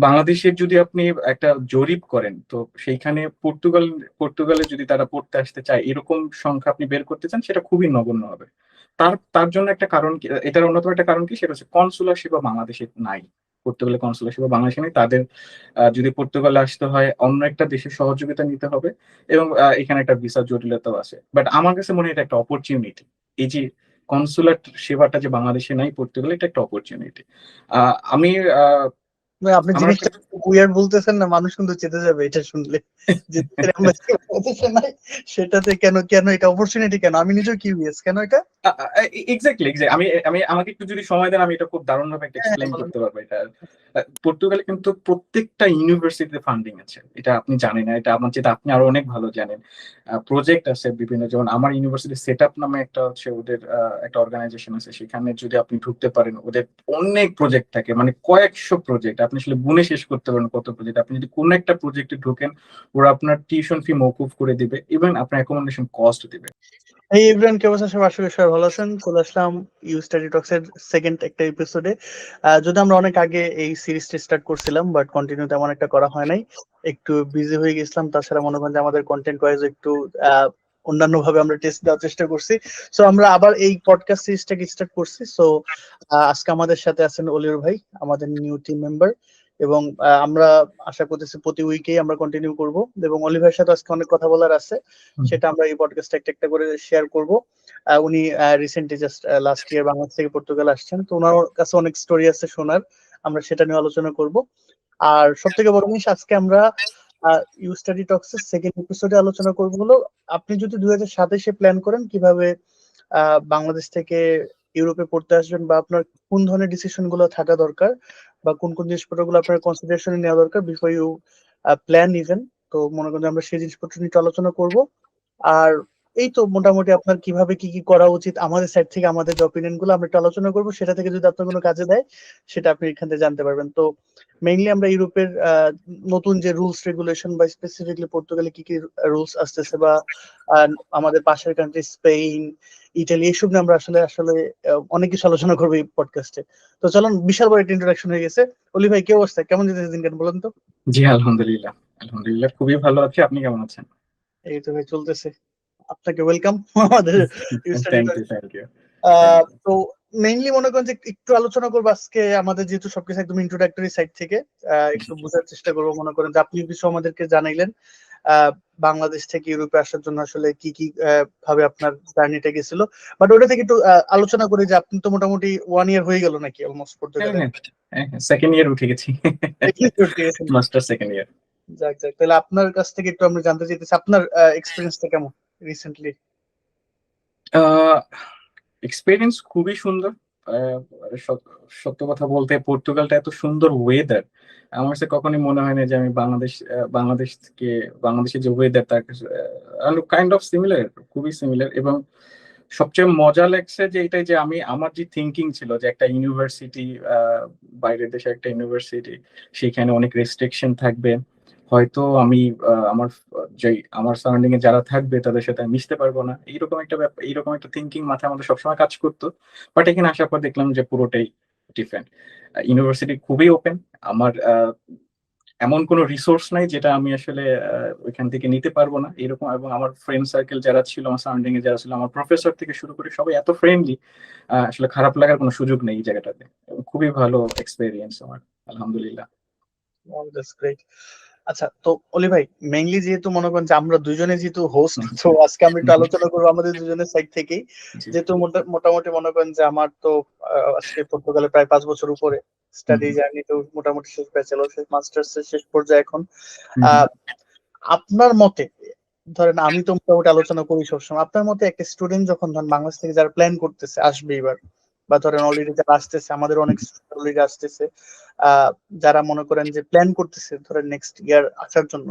বাংলাদেশের যদি আপনি একটা জরিপ করেন, তো সেইখানে পর্তুগালে যদি তারা পড়তে আসতে চায়, এরকম সংখ্যা আপনি বের করতে চান, সেটা খুবই নগণ্য হবে। তার জন্য একটা কারণ কি, এটার অন্যতম একটা কারণ কি, সেটা হচ্ছে কনসুলার সেবা বাংলাদেশে নাই। পর্তুগালে কনসুলার সেবা বাংলাদেশে নেই। তাদের যদি পর্তুগালে আসতে হয়, অন্য একটা দেশের সহযোগিতা নিতে হবে, এবং এখানে একটা ভিসা জটিলতাও আছে। বাট আমার কাছে মনে হয় এটা একটা অপরচুনিটি। এই যে কনসুলেট সেবাটা যে বাংলাদেশে নাই পর্তুগালে, এটা একটা অপরচুনিটি। আমি ভাই, আপনি আমার জিনিসটা উইয়ার্ড বলতেছেন না, মানুষ কিন্তু চেতে যাবে এটা শুনলে, যে দেশের embassy বাংলাদেশে নাই, সেটাতে কেন কেন এটা অপরচুনিটি, কেন আমি নিজেও কিউরিয়াস কেন এটা। এক্স্যাক্টলি আমি আমাকে একটু যদি সময় দেন, আমি এটা খুব দারুণ ভাবে একটা হ্যাঁ, এক্সপ্লেইন বলেন। করতে পারবো। এটা পর্তুগালে কিন্তু প্রত্যেকটা ইউনিভার্সিটিতে ফান্ডিং আছে, এটা আপনি জানেন না, এটা আমার যেটা আপনি আরো অনেক ভালো জানেন। প্রজেক্ট আছে বিভিন্ন, যেমন আমার ইউনিভার্সিটি সেট আপ নামে একটা হচ্ছে ওদের একটা অর্গানাইজেশন আছে, সেখানে যদি আপনি ঢুকতে পারেন, ওদের অনেক প্রজেক্ট থাকে, মানে কয়েকশো প্রজেক্ট, আপনি আসলে গুণে শেষ করতে পারেন কত প্রজেক্ট। আপনি যদি কোনো একটা প্রজেক্টে ঢোকেন, ওরা আপনার টিউশন ফি মকুব করে দিবে, ইভেন আপনার অ্যাকোমোডেশন কস্ট দিবে। এই ইব্রাহিম, কে অবস্থা? সব আশা করি সবাই ভালো আছেন। চলে আসলাম ইউ স্টাডি টক্স এর সেকেন্ড একটা এপিসোডে। যদি আমরা অনেক আগে এই সিরিজটা স্টার্ট করছিলাম, বাট কন্টিনিউ তেমন একটা করা হয় নাই, একটু বিজি হয়ে গেছিলাম। তাছাড়া মনে করেন যে আমাদের কন্টেন্ট ওয়াইজ একটু অন্যান্য ভাবে আমরা টেস্ট দেওয়ার চেষ্টা করছি। সো আমরা আবার এই পডকাস্ট সিরিজটাকে স্টার্ট করছি। সো আজকে আমাদের সাথে আছেন অলির ভাই, আমাদের নিউ টিম মেম্বার, এবং আমরা আশা করতেছি প্রতি উইকেই আমরা কন্টিনিউ করব, এবং অলি ভাইয়ের সাথে আজকে অনেক কথা বলার আছে, সেটা আমরা এই পডকাস্টে একটা একটা করে শেয়ার করব। উনি recently just last year Bangladesh থেকে পর্তুগাল আসছেন, তো ওনার কাছে অনেক স্টোরি আছে শোনার, আমরা সেটা নিয়ে আলোচনা করব। আর সব থেকে বড় জিনিস, আজকে আমরা ইউ স্টাডি টক্স এর সেকেন্ড এপিসোডে আলোচনা করবো হলো, আপনি যদি 2027-এ প্ল্যান করেন কিভাবে বাংলাদেশ থেকে ইউরোপে পড়তে আসবেন, বা আপনার কোন ধরনের ডিসিশন গুলো থাকা দরকার, বা কোন কোন জিনিসপত্রগুলো আপনার কনসিডারেশনে নেওয়া দরকার বিফোর ইউ প্ল্যান ইভেন। তো মনে করেন যে আমরা সেই জিনিসপত্র নিয়ে একটু আলোচনা করব। আর এই তো মোটামুটি আপনার কিভাবে কি কি করা উচিত, আমাদের সাইড থেকে আমাদের যে অপিনিয়ন গুলো আমরা একটু আলোচনা করবো, সেটা থেকে যদি আপনার কোনো কাজে দেয়, সেটা আপনি এখান থেকে জানতে পারবেন। তো মেইনলি আমরা ইউরোপের নতুন যে রুলস রেগুলেশন, বা স্পেসিফিকলি পর্তুগালে কি কি রুলস আসতেছে, বা আমাদের পাশের কান্ট্রি স্পেন, ইটালি, এইসব নিয়ে আমরা আসলে আসলে অনেক কিছু আলোচনা করবো এই পডকাস্টে। তো চলুন, বিশাল বড় একটা ইন্ট্রোডাকশন হয়ে গেছে। অলি ভাই, কি অবস্থা? কেমন যেতেছে দিন, কেন বলেন তো? জি, আলহামদুলিল্লাহ। আলহামদুলিল্লাহ, খুবই ভালো আছি। আপনি কেমন আছেন? এই তো ভাই চলতেছে। আপনাকে ওয়েলকাম আমাদের study. Thank you, thank you, thank you. তো মেইনলি মনে করেন যে একটু আলোচনা করবো আজকে, আমাদের যেহেতু সবকিছু একদম ইন্ট্রোডাক্টরি সাইড থেকে একটু বোঝার চেষ্টা করবো। মনে করেন যে আপনি কিছু আমাদেরকে জানাইলেন বাংলাদেশ থেকে ইউরোপে আসার জন্য আসলে কি কি ভাবে আপনার জার্নিটা গেছিল, বাট ওটা থেকে একটু আলোচনা করি যে আপনি তো মোটামুটি 1 ইয়ার হয়ে গেল নাকি অলমোস্ট হ্যাঁ, পর্তুগালে। হ্যাঁ, হ্যাঁ, সেকেন্ড ইয়ার উঠে গেছি। ঠিক আছে। Master second year. যাক যাক, তাহলে আপনার কাছ থেকে একটু আমরা জানতে চাইতেছি আপনার এক্সপিরিয়েন্সটা কেমন রিসেন্টলি। এক্সপিরিয়েন্স খুবই সুন্দর। আহ, সত্য কথা বলতে, পর্তুগালটা এত সুন্দর ওয়েদার, আমার কাছে কখনোই মনে হয় না যে আমি বাংলাদেশ থেকে, বাংলাদেশের যে ওয়েদার তার কাইন্ড অফ সিমিলার, খুবই সিমিলার। এবং সবচেয়ে মজা লাগছে যে এটাই, যে আমার যে থিঙ্কিং ছিল যে একটা ইউনিভার্সিটি, বাইরের দেশে একটা ইউনিভার্সিটি, সেখানে অনেক রেস্ট্রিকশন থাকবে, হয়তো আমি যে আমার সারাউন্ডিং এ যারা থাকবে তাদের সাথে আমি মিশতে পারবো না, এইরকম একটা ব্যাপার, এইরকম একটা থিঙ্কিং মাথায় আমাদের সবসময় কাজ করতো। বাট এখানে আসার পর দেখলাম যে পুরোটাই ডিফারেন্ট। ইউনিভার্সিটি খুবই ওপেন। আমার এমন কোনো রিসোর্স নাই যেটা আমি আসলে ওইখান থেকে নিতে পারবো না, এরকম। এবং আমার ফ্রেন্ড সার্কেল যারা ছিল, আমার সারাউন্ডিং এ যারা ছিল, আমার প্রফেসর থেকে শুরু করে সবাই এত ফ্রেন্ডলি, আসলে খারাপ লাগার কোনো সুযোগ নেই এই জায়গাটাতে। এবং খুবই ভালো এক্সপেরিয়েন্স আমার, আলহামদুলিল্লাহ। That's great. আচ্ছা, তো অলি ভাই, মেইনলি যেহেতু মনে করেন যে আমরা দুজনে যেহেতু হোস্ট, হুম, তো আজকে আমরা একটু আলোচনা করবো আমাদের দুজনের সাইড থেকেই। জি। যেহেতু মোটামুটি মনে করেন যে আমার তো আজকে পর্তুগালে প্রায় 5 বছর উপরে হুম, স্টাডি জার্নি, তো মোটামুটি শেষ ব্যাচেলর শেষ, মাস্টার্স এর শেষ পর্যায়ে এখন। হুম, হুম। আহ আপনার মতে, ধরেন আমি তো মোটামুটি আলোচনা করি সবসময়, আপনার মতে একটা স্টুডেন্ট যখন ধরেন বাংলাদেশ থেকে যারা প্ল্যান করতেছে আসবে এবার, বা ধরেন অলরেডি যারা আসতেছে, আমাদের অনেক অলরেডি আসতেছে, আহ যারা মনে করেন যে প্ল্যান করতেছে ধরেন নেক্সট ইয়ার আসার জন্য,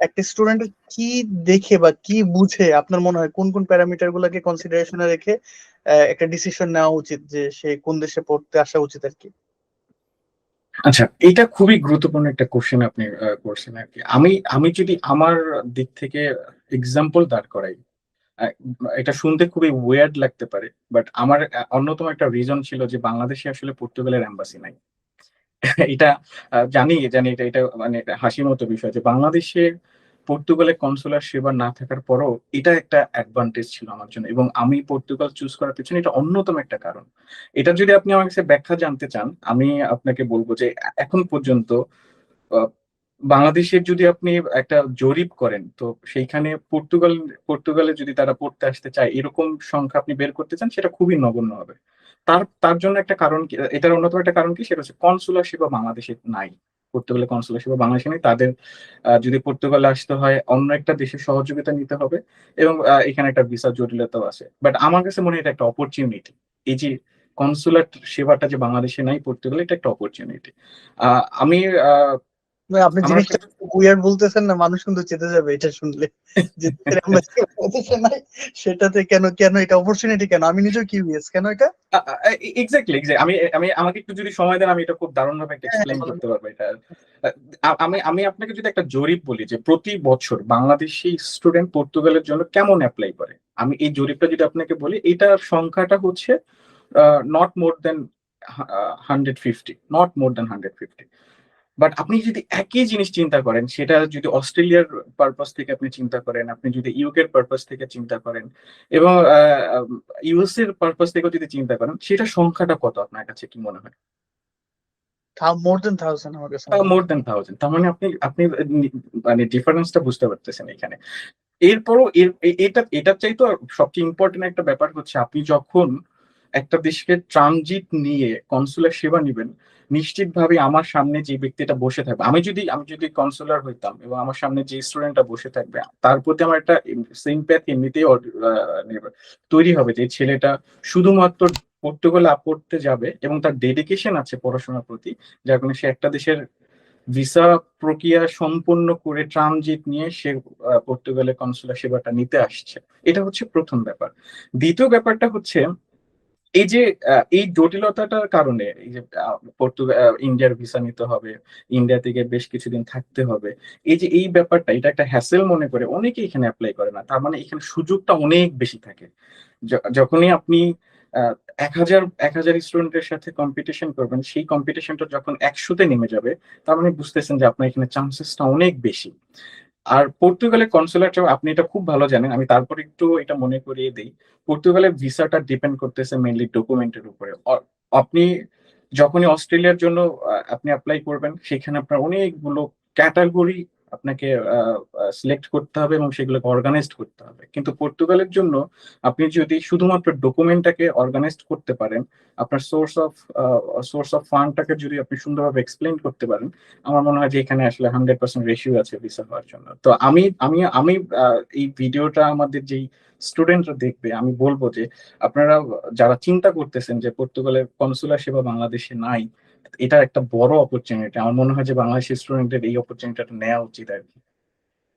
একটা স্টুডেন্টের কি দেখে বা কি বুঝে আপনার মনে হয় কোন কোন প্যারামিটার গুলোকে কনসিডারেশনে রেখে একটা ডিসিশন নেওয়া উচিত যে সে কোন দেশে পড়তে আসা উচিত আর কি? আচ্ছা, এটা খুবই গুরুত্বপূর্ণ একটা কোশ্চেন আপনি করছেন আর কি। আমি আমি যদি আমার দিক থেকে এক্সাম্পল দাঁড় করাই, আহ, এটা শুনতে খুবই ওয়ার্ড লাগতে পারে, বাট আমার অন্যতম একটা রিজন ছিল যে বাংলাদেশে আসলে পর্তুগালের এম্বাসি নাই। এটা জানি জানি এটা এটা মানে এটা হাসির মতো বিষয় যে বাংলাদেশে পর্তুগালে কনসুলার সেবা না থাকার পরও এটা একটা অ্যাডভান্টেজ ছিল আমার জন্য এবং আমি পর্তুগাল চুজ করার পেছনে এটা অন্যতম একটা কারণ। এটা যদি আপনি আমার কাছে ব্যাখ্যা জানতে চান, আমি আপনাকে বলব যে এখন পর্যন্ত আ বাংলাদেশের যদি আপনি একটা জরিপ করেন, তো সেইখানে পর্তুগালে যদি তারা পড়তে আসতে চায়, এরকম সংখ্যা আপনি বের করতে চান, সেটা খুবই নগণ্য হবে। তার তার জন্য একটা কারণ কি এটার অন্যতম একটা কারণ কি? সেটা হচ্ছে কনসুলার সেবা বাংলাদেশে নাই। পর্তুগালে কনসুলার সেবা বাংলাদেশে নেই। তাদের যদি পর্তুগালে আসতে হয়, অন্য একটা দেশের সহযোগিতা নিতে হবে এবং এখানে একটা ভিসা জটিলতাও আছে। বাট আমার কাছে মনে হয় এটা একটা অপরচুনিটি। এই যে কনসুলেট সেবাটা যে বাংলাদেশে নাই পর্তুগালে, এটা একটা অপরচুনিটি। আ আমি আ ভাই আপনি আমার জিনিসটা আসলে উইয়ার্ড বলতেছেন না, মানুষ কিন্তু চেতে যাবে এটা শুনলে যে দেশের embassy বাংলাদেশে নাই, সেটাতে কেন কেন এটা অপরচুনিটি কেন? আমি নিজেও কিউরিয়াস কেন এটা? আ আ এক্সাক্টলি, আমি আমি আমাকে একটু যদি সময় দেন আমি এটা খুব দারুণভাবে একটা হ্যাঁ, এক্সপ্লেইন বলেন। করতে পারবো এটা। আমি আমি আপনাকে যদি একটা জরিপ বলি যে প্রতি বছর বাংলাদেশী স্টুডেন্ট পর্তুগালের জন্য কেমন এপ্লাই করে? আমি এই জরিপটা যদি আপনাকে বলি, এটার সংখ্যাটা হচ্ছে আ not more than 150, not more than 150। But আপনি যদি একই জিনিস চিন্তা করেন, সেটা যদি অস্ট্রেলিয়ার পারপাস থেকে আপনি চিন্তা করেন, আপনি যদি ইউকে এর পারপাস থেকে চিন্তা করেন এবং ইউএস এর পারপাস থেকেও যদি চিন্তা করেন, সেটার সংখ্যাটা কত আপনার কাছে কি মনে হয়? মোর দেন 1000 আমার কাছে মনে হয়। More than 1000। তার মানে আপনি আপনি নি মানে ডিফারেন্সটা বুঝতে পারতেছেন এখানে। এরপরও এটার চাইতেও সবচেয়ে ইম্পোর্টেন্ট একটা ব্যাপার হচ্ছে আপনি যখন একটা দেশকে ট্রানজিট নিয়ে কনসুলার সেবা নিবেন, নিশ্চিতভাবে আমার সামনে যে ব্যক্তিটা বসে থাকবে, আমি যদি কনসুলার হইতাম এবং আমার সামনে যে স্টুডেন্টটা বসে থাকবে, তার প্রতি আমার একটা সিম্প্যাথি এমনিতেই তৈরি হবে যে এই ছেলেটা শুধুমাত্র পর্তুগালে পড়তে যাবে এবং তার ডেডিকেশন আছে পড়াশোনার প্রতি, যার কারণে সে একটা দেশের ভিসা প্রক্রিয়া সম্পন্ন করে ট্রানজিট নিয়ে সে পর্তুগালে কনসুলার সেবাটা নিতে আসছে। এটা হচ্ছে ১ম ব্যাপার। ২য় ব্যাপারটা হচ্ছে এই যে এই জটিলতাটার কারণে এই যে ইন্ডিয়ার ভিসা নিতে হবে, ইন্ডিয়া থেকে বেশ কিছুদিন থাকতে হবে। এই যে এই ব্যাপারটা এটা একটা হ্যাসেল মনে করে অনেকেই এখানে এপ্লাই করে না। তার মানে এখানে সুযোগটা অনেক বেশি থাকে। যখনই আপনি আ ১,০০০ স্টুডেন্টের সাথে কম্পিটিশন করবেন, সেই কম্পিটিশনটা যখন ১০০ তে নেমে যাবে, তার মানে বুঝতেছেন যে আপনার এখানে চান্সেসটা অনেক বেশি। আর পর্তুগালের কনসুলেটও আপনি এটা খুব ভালো জানেন। আমি তারপর একটু এটা মনে করিয়ে দেই। পর্তুগালের ভিসাটা ডিপেন্ড করতেছে মেইনলি ডকুমেন্টের উপরে। আপনি যখনই অস্ট্রেলিয়ার জন্য আপনি এপ্লাই করবেন, সেখানে আপনার অনেকগুলো ক্যাটেগরি আপনাকে আ আ সিলেক্ট করতে হবে এবং সেগুলোকে অর্গানাইজড করতে হবে। কিন্তু পর্তুগালের জন্য আপনি যদি শুধুমাত্র ডকুমেন্টটাকে অর্গানাইজড করতে পারেন, আপনার সোর্স অফ ফান্ড টাকে যদি আপনি সুন্দরভাবে এক্সপ্লেইন করতে পারেন, আমার মনে হয় যে এখানে আসলে 100% রেশিও আছে ভিসা হওয়ার জন্য। তো আমি আমি আমি আ এই ভিডিওটা আমাদের যেই স্টুডেন্টরা দেখবে, আমি বলব যে আপনারা যারা চিন্তা করতেছেন যে পর্তুগালের কনসুলার সেবা বাংলাদেশে নাই, এটা একটা বড় অপরচুনিটি। আমার মনে হয় যে বাংলাদেশি স্টুডেন্টদের এই অপরচুনিটিটা নেওয়া উচিত আরকি।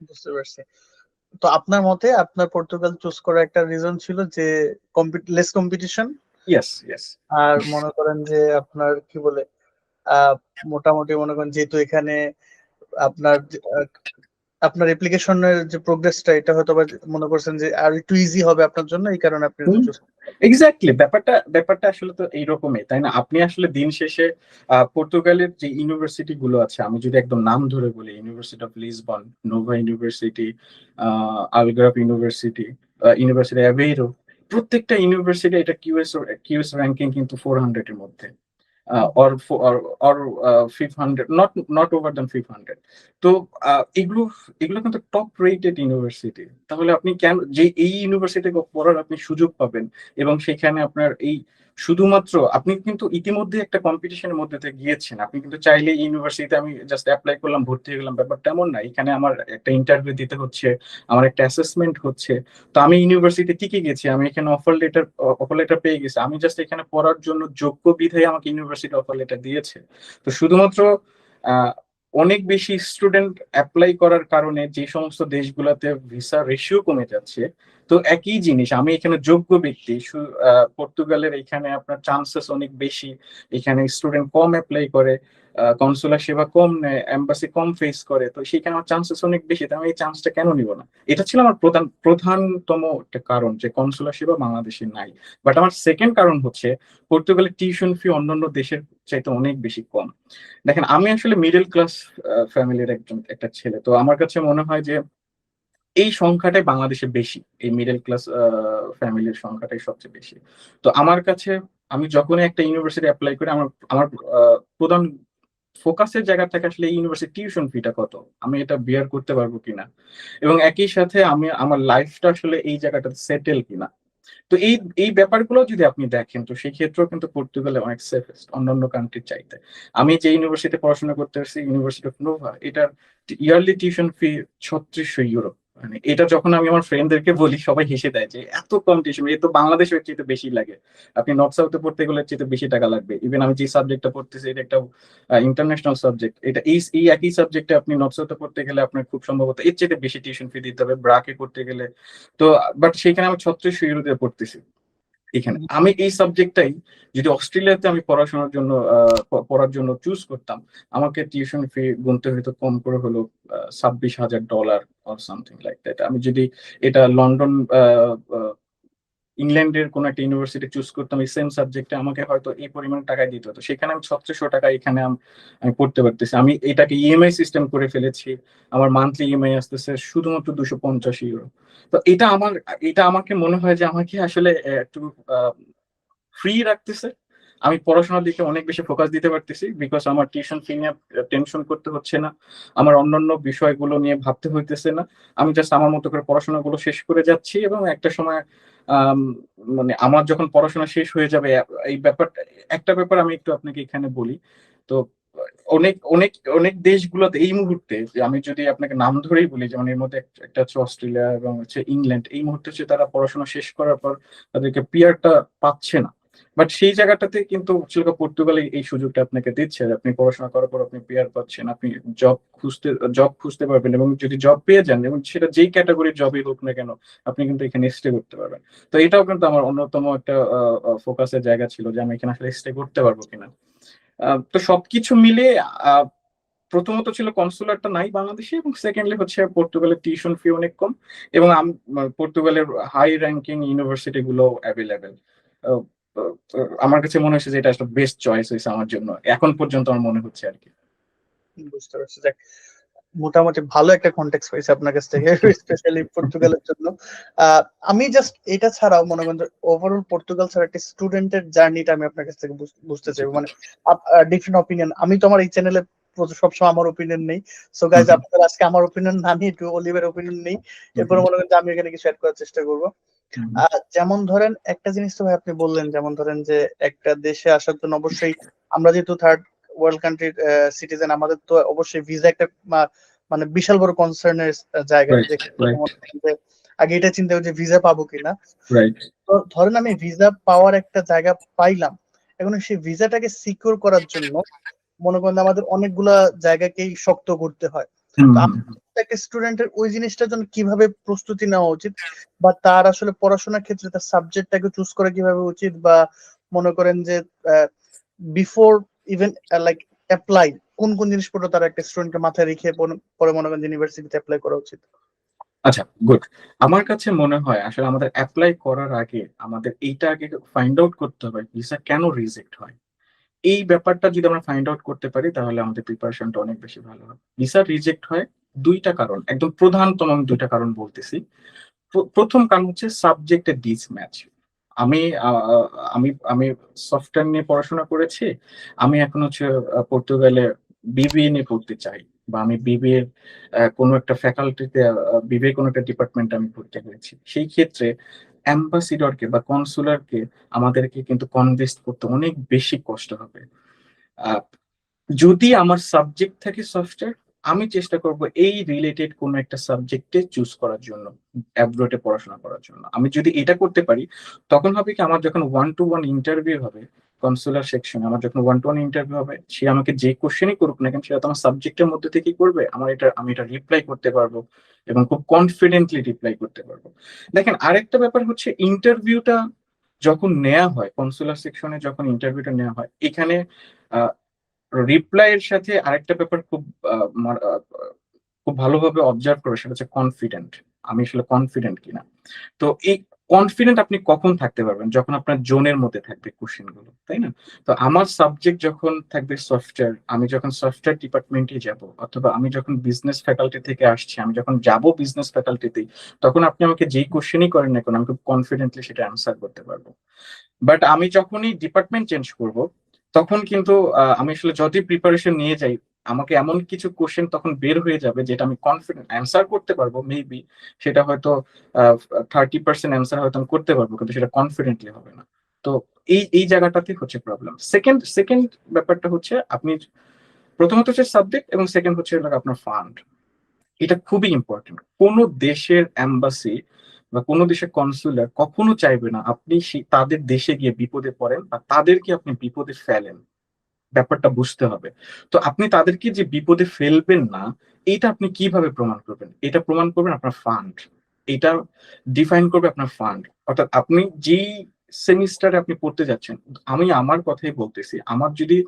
বুঝতে পারছি। তো আপনার মতে আপনার পর্তুগাল চুজ করার একটা রিজন ছিল যে লেস কম্পিটিশন, ইয়েস, ইয়েস। আর মনে করেন যে আপনার কি বলে আহ মোটামুটি মনে করেন যেহেতু এখানে আপনার আপনার অ্যাপ্লিকেশনের যে প্রোগ্রেসটা এটা হয়তো বা মনে করছেন যে আর একটু ইজি হবে আপনার জন্য, এই কারণে আপনি এটা হুম, চুজ। এক্সাক্টলি ব্যাপারটা আসলে তো এইরকমই, তাই না? আপনি আসলে দিন শেষে পর্তুগালের যে ইউনিভার্সিটি গুলো আছে, আমি যদি একদম নাম ধরে বলি, university of Lisbon, Nova university, Algarve university, university Aveiro, প্রত্যেকটা ইউনিভার্সিটি এটা কিউএস র‍্যাংকিং কিন্তু 400 এর মধ্যে। or for or 500, not over than 500। তো এগুলো এগুলো কিন্তু টপ রেটেড ইউনিভার্সিটি। তাহলে আপনি কেন যে এই ইউনিভার্সিটি পড়ার আপনি সুযোগ পাবেন এবং সেখানে আপনার এই শুধুমাত্র আপনি কিন্তু ইতিমধ্যে একটা কম্পিটিশনের মধ্যে দিয়ে গিয়েছেন। আপনি কিন্তু চাইলে ইউনিভার্সিটিতে আমি জাস্ট এপ্লাই করলাম, ভর্তি হয়ে গেলাম, ব্যাপারটা এমন না। এখানে আমার একটা ইন্টারভিউ দিতে হচ্ছে, আমার একটা অ্যাসেসমেন্ট হচ্ছে। তো আমি ইউনিভার্সিটি টিকে গেছি। আমি এখানে অফার লেটার পেয়ে গেছি। আমি জাস্ট এখানে পড়ার জন্য যোগ্য বিধায় আমাকে ইউনিভার্সিটি অফার লেটার দিয়েছে। তো শুধুমাত্র আ অনেক বেশি স্টুডেন্ট এপ্লাই করার কারণে যে সমস্ত দেশগুলাতে ভিসা রেশিও কমে যাচ্ছে, তো তো একই জিনিস, আমি এখানে যোগ্য ব্যক্তি, পর্তুগালের এখানে আপনার চান্সেস অনেক বেশি, এখানে স্টুডেন্ট কম অ্যাপ্লাই করে, কনসুলার সেবা কম নেয়, এম্বাসি কম ফেস করে, তো সেখানে আমার চান্সেস অনেক বেশি, তো আমি এই চান্সটা কেন নিব না? এটা ছিল আমার প্রধানতম একটা কারণ যে কনসুলার সেবা বাংলাদেশে নাই। বাট আমার সেকেন্ড কারণ হচ্ছে পর্তুগালের টিউশন ফি অন্যান্য দেশের চাইতে অনেক বেশি কম। দেখেন, আমি আসলে মিডল ক্লাস ফ্যামিলির একটা ছেলে, তো আমার কাছে মনে হয় যে এই সংখ্যাটাই বাংলাদেশে বেশি, এই মিডল ক্লাস ফ্যামিলির সংখ্যাটাই সবচেয়ে বেশি। তো আমার কাছে, আমি যখনই একটা ইউনিভার্সিটি অ্যাপ্লাই করি, আমার আমার প্রধান ফোকাসের জায়গা থেকে আসলে এই ইউনিভার্সিটি টিউশন ফিটা কত, আমি এটা বিয়ার করতে পারবো কিনা, এবং একই সাথে আমি আমার লাইফটা আসলে এই জায়গাটাতে সেটেল কিনা। তো এই এই ব্যাপারগুলো যদি আপনি দেখেন, তো সেই ক্ষেত্রেও কিন্তু পর্তুগালে অনেক সেফেস্ট অন্যান্য কান্ট্রির চাইতে। আমি যে ইউনিভার্সিটিতে পড়াশোনা করতে আসছি, ইউনিভার্সিটি অফ নোভা, এটার ইয়ারলি টিউশন ফি 3600 ইউরো। মানে এটা যখন আমি আমার ফ্রেন্ডদেরকে বলি, সবাই হেসে দেয় যে এত কম টিউশন, এ তো বাংলাদেশের চেয়ে বেশি লাগে, আপনি নর্থ সাউথে পড়তে গেলে চেয়ে বেশি টাকা লাগবে। ইভেন আমি যে সাবজেক্টটা পড়তেছি, এটা একটা ইন্টারন্যাশনাল সাবজেক্ট, এটা এই একই সাবজেক্টে আপনি নর্থ সাউথে পড়তে গেলে আপনার খুব সম্ভবত এর চেয়ে বেশি টিউশন ফি দিতে হবে, ব্রাকে করতে গেলে। তো বাট সেখানে আমি 3600 ইউরো দিয়ে পড়তেছি। এখানে আমি এই সাবজেক্টটাই যদি অস্ট্রেলিয়াতে আমি পড়াশোনার জন্য পড়ার জন্য চুজ করতাম, আমাকে টিউশন ফি গুনতে হয়তো কম করে হলো $26,000 অর সামথিং লাইক দ্যাট। আমি যদি এটা লন্ডন, ইংল্যান্ডের কোন একটা ইউনিভার্সিটি চুজ করতাম এই সেম সাবজেক্টে, আমাকে হয়তো এই পরিমাণ টাকায় দিতে হতো, সেখানে আমি 3600 টাকা এখানে আমি পড়তে পারতেছি। আমি এটাকে ইএমআই সিস্টেম করে ফেলেছি, আমার মান্থলি ইএমআই আসতেছে শুধুমাত্র 250 ইউরো। তো এটা আমাকে মনে হয় যে আমাকে আসলে একটু ফ্রি রাখতেছে। আমি পড়াশোনার দিকে অনেক বেশি ফোকাস দিতে পারতেছি, বিকজ আমার টিউশন ফি নিয়ে টেনশন করতে হচ্ছে না, আমার অন্যান্য বিষয়গুলো নিয়ে ভাবতে হইতেছে না। আমি জাস্ট আমার মতো করে পড়াশোনাগুলো শেষ করে যাচ্ছি, এবং একটা সময় আম, মানে আমার যখন পড়াশোনা শেষ হয়ে যাবে, এই ব্যাপারটা, একটা ব্যাপার আমি একটু আপনাকে এখানে বলি। তো অনেক অনেক অনেক দেশগুলোতে এই মুহূর্তে, যে আমি যদি আপনাকে নাম ধরেই বলি, যেমন এর মধ্যে একটা হচ্ছে অস্ট্রেলিয়া এবং হচ্ছে ইংল্যান্ড, এই মুহূর্তে হচ্ছে তারা পড়াশোনা শেষ করার পর তাদেরকে পিয়ারটা পাচ্ছে না। বাট সেই জায়গাটাতে কিন্তু ছিল পর্তুগালে এই সুযোগটা আপনাকে দিচ্ছে, যে আপনি পড়াশোনা করার পর আপনি পিয়ার পাচ্ছেন, আপনি জব খুঁজতে পারবেন, এবং যদি জব পেয়ে যান, এবং সেটা যেই ক্যাটাগরির জবই হোক না কেন, আপনি কিন্তু এখানে স্টে করতে পারবেন। তো এটাও কিন্তু আমার অন্যতম একটা ফোকাসের জায়গা ছিল, যে আমি এখানে আসলে স্টে করতে পারবো কিনা। তো সবকিছু মিলে আহ, প্রথমত ছিল কনসুলারটা নাই বাংলাদেশে, এবং সেকেন্ডলি হচ্ছে পর্তুগালের টিউশন ফি অনেক কম, এবং পর্তুগালের হাই র্যাঙ্কিং ইউনিভার্সিটি গুলো অ্যাভেলেবেল। আমার কাছে মনে হচ্ছে যে এটা একটা বেস্ট চয়েস হয়েছে আমার জন্য, এখন পর্যন্ত আমার মনে হচ্ছে আর কি। বুঝতে পারছি। যাক, মোটামুটি ভালো একটা কন্টেক্সট পাইছি আপনার কাছ থেকে, স্পেশালি পর্তুগালের জন্য। আমি জাস্ট এটা ছাড়াও মনে করেন ওভারঅল পর্তুগাল ছাড়া একটা স্টুডেন্টের জার্নিটা আমি আপনার কাছ থেকে বুঝতে চাইবো, মানে ডিফারেন্ট অপিনিয়ন। আমি তো আমার এই চ্যানেলে সবসময় আমার ওপিনিয়ন নেই, সো গাইজ আপনাদের আজকে আমার ওপিনিয়ন না নিয়ে একটু অলিভের ওপিনিয়ন নেই, এরপরে মনে করেন যে আমি এখানে কিছু অ্যাড করার চেষ্টা করবো। যেমন ধরেন একটা জিনিস তো ভাই আপনি বললেন, যেমন ধরেন যে একটা দেশে আসার জন্য অবশ্যই আমরা যেহেতু থার্ড ওয়ার্ল্ড কান্ট্রির সিটিজেন, আমাদের তো অবশ্যই ভিসা একটা মানে বিশাল বড় কনসার্নের জায়গা, যে আগে এটা চিন্তা করি যে ভিসা পাবো কিনা। তো ধরেন আমি ভিসা পাওয়ার একটা জায়গা পাইলাম, এখন সেই ভিসাটাকে সিকিউর করার জন্য মনে করেন আমাদের অনেকগুলা জায়গাকেই শক্ত করতে হয়। একটা স্টুডেন্টের ওই জিনিসটার জন্য কিভাবে প্রস্তুতি নেওয়া উচিত, বা তার আসলে পড়াশোনার ক্ষেত্রে তার সাবজেক্টটাকে চুজ করা কিভাবে উচিত, বা মনে করেন যে বিফোর ইভেন লাইক অ্যাপ্লাই কোন কোন জিনিসপত্র তার একটা স্টুডেন্টকে মাথায় রেখে পরে মনে করেন ইউনিভার্সিটিতে অ্যাপ্লাই করা উচিত? আচ্ছা, গুড। আমার কাছে মনে হয় আসলে আমাদের অ্যাপ্লাই করার আগে আমাদের এইটা আগে ফাইন্ড আউট করতে হবে ভিসা কেন রিজেক্ট হয়। এই ব্যাপারটা যদি আমরা ফাইন্ড আউট করতে পারি, তাহলে আমাদের প্রিপারেশনটা অনেক বেশি ভালো হবে। ভিসা রিজেক্ট হয় দুইটা কারণ, একদম প্রধানতম আমি দুইটা কারণ বলতেছি। প্রথম কারণ হচ্ছে সাবজেক্টের ডিসম্যাচ। আমি আমি আমি সফটওয়্যার নিয়ে পড়াশোনা করেছি, আমি এখন হচ্ছে পর্তুগালে বিবিএ নিয়ে পড়তে চাই, বা আমি বিবিএ কোনো একটা ফ্যাকাল্টিতে, বিবিএ কোনো একটা ডিপার্টমেন্টে আমি ভর্তি হয়েছি। সেই ক্ষেত্রে অ্যাম্বাসিডরকে বা কনসুলারকে আমাদেরকে কিন্তু কনভিন্স করতে অনেক বেশি কষ্ট হবে। আহ, যদি আমার সাবজেক্ট থাকে সফটওয়্যার, আমি চেষ্টা করব এই রিলেটেড কোনো একটা সাবজেক্টে চুজ করার জন্য, অ্যাব্রোডে পড়াশোনা করার জন্য। আমি যদি এটা করতে পারি, তখন হবে কি, আমার যখন 1-to-1 ইন্টারভিউ হবে, কনসুলার সেকশনে আমার যখন 1-to-1 ইন্টারভিউ হবে, সে আমাকে যে কোশ্চেনই করুক না কেন সেটা তো আমার সাবজেক্টের মধ্যে থেকেই করবে, আমি এটা রিপ্লাই করতে পারবো এবং খুব কনফিডেন্টলি রিপ্লাই করতে পারবো। দেখেন আরেকটা ব্যাপার হচ্ছে, ইন্টারভিউটা যখন নেওয়া হয়, কনসুলার সেকশনে যখন ইন্টারভিউটা নেওয়া হয়, এখানে রিপ্লাই এর সাথে আরেকটা ব্যাপার খুব ভালোভাবে অবজার্ভ করে, সেটা হচ্ছে কনফিডেন্ট। আমি আসলে কনফিডেন্ট কিনা। তো এই কনফিডেন্ট আপনি কখন থাকতে পারবেন? যখন আপনার জোনের মধ্যে থাকবে কোশ্চেন গুলো, তাই না? তো আমার সাবজেক্ট যখন থাকবে সফটওয়্যার, আমি যখন সফটওয়্যার ডিপার্টমেন্টে যাব, অথবা আমি যখন বিজনেস ফ্যাকাল্টি থেকে আসছি, আমি যখন যাব বিজনেস ফ্যাকাল্টিতে, তখন আপনি আমাকে যেই কোশ্চেনই করেন না কেন, আমি খুব কনফিডেন্টলি সেটা অ্যান্সার করতে পারবো। বাট আমি যখনই ডিপার্টমেন্ট চেঞ্জ করব, তখন কিন্তু আমি আসলে যদি প্রিপারেশন নিয়ে যাই, আমাকে এমন কিছু কোশ্চেন তখন বের হয়ে যাবে যেটা আমি কনফিডেন্ট অ্যান্সার করতে পারবো মেবি, সেটা হয়তো 30% অ্যান্সার হয়তো আমি করতে পারবো, কিন্তু সেটা কনফিডেন্টলি হবে না। তো এই জায়গাটাতে হচ্ছে প্রবলেম। সেকেন্ড সেকেন্ড ব্যাপারটা হচ্ছে, আপনি প্রথমত হচ্ছে সাবজেক্ট, এবং সেকেন্ড হচ্ছে আপনার ফান্ড। এটা খুবই ইম্পর্টেন্ট। কোন দেশের এম্বাসি বা কোন দেশের কনসুলার কখনো চাইবে না আপনি তাদের দেশে গিয়ে বিপদে পড়েন বা তাদেরকে আপনি বিপদে ফেলেন। ব্যাপারটা বুঝতে হবে। তো আপনি তাদেরকে যে বিপদে ফেলবেন না, এটা আপনি কিভাবে প্রমাণ করবেন? এটা প্রমাণ করবেন আপনার ফান্ড। এটা ডিফাইন করবে আপনার ফান্ড। অর্থাৎ আপনি যেই সেমিস্টারে আপনি পড়তে যাচ্ছেন, আমি আমার কথাই বলতেছি, আমার যদি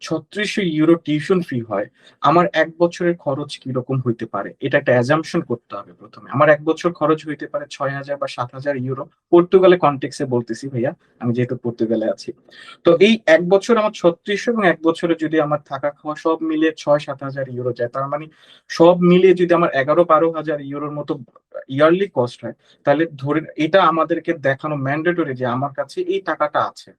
৩৬০০ ইউরো টিউশন ফি হয়, আমার ১ বছরের খরচ কিরকম হইতে পারে? এটা একটা অ্যাজাম্পশন করতে হবে প্রথমে। আমার ১ বছর খরচ হইতে পারে ৬,০০০ বা ৭,০০০ ইউরো। পর্তুগালে কনটেক্সে বলতেছি ভাইয়া, আমি যেহেতু পর্তুগালে আছি। তো এই ১ বছর আমার ৩৬০০, এবং ১ বছরে যদি আমার থাকা খাওয়া সব মিলিয়ে ৬-৭ হাজার ইউরো যায়, তার মানে সব মিলিয়ে যদি আমার ১১-১২ হাজার ইউরোর মতো ইয়ারলি কস্ট হয়, তাহলে ধরে এটা আমাদেরকে দেখানো ম্যান্ডেটরি যে আমার কাছে এই টাকাটা আছে,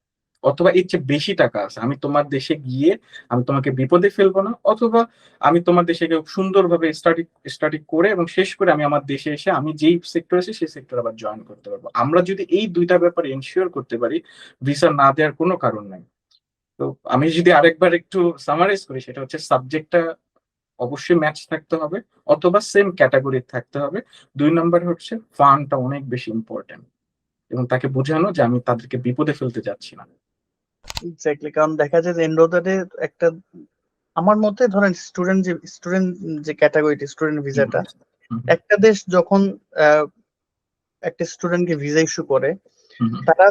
অথবা এর চেয়ে বেশি টাকা আছে। আমি তোমার দেশে গিয়ে আমি তোমাকে বিপদে ফেলবো না, অথবা আমি তোমার দেশে গিয়ে সুন্দরভাবে স্টাডি স্টাডি করে এবং শেষ করে আমি আমার দেশে এসে আমি যেই সেক্টর আছে সেই সেক্টর আবার জয়েন করতে পারবো। আমরা যদি এই দুইটা ব্যাপারে এনশিওর করতে পারি, ভিসা না দেওয়ার কোনো কারণ নাই। তো আমি যদি আরেকবার একটু সামারাইজ করি, সেটা হচ্ছে সাবজেক্টটা অবশ্যই ম্যাচ থাকতে হবে, অথবা সেম ক্যাটাগরি থাকতে হবে। ২ নম্বর হচ্ছে ফান্ডটা অনেক বেশি ইম্পর্টেন্ট, এবং তাকে বোঝানো যে আমি তাদেরকে বিপদে ফেলতে যাচ্ছি না। এক্স্যাক্টলি, কারণ দেখা যায় যে এন্ড অফ দ্য ডে একটা, আমার মতে ধরেন স্টুডেন্ট যে ক্যাটাগরিটি স্টুডেন্ট হুম, ভিসাটা, হুম, একটা দেশ যখন আহ, একটা স্টুডেন্টকে ভিসা ইস্যু করে, হুম, তারা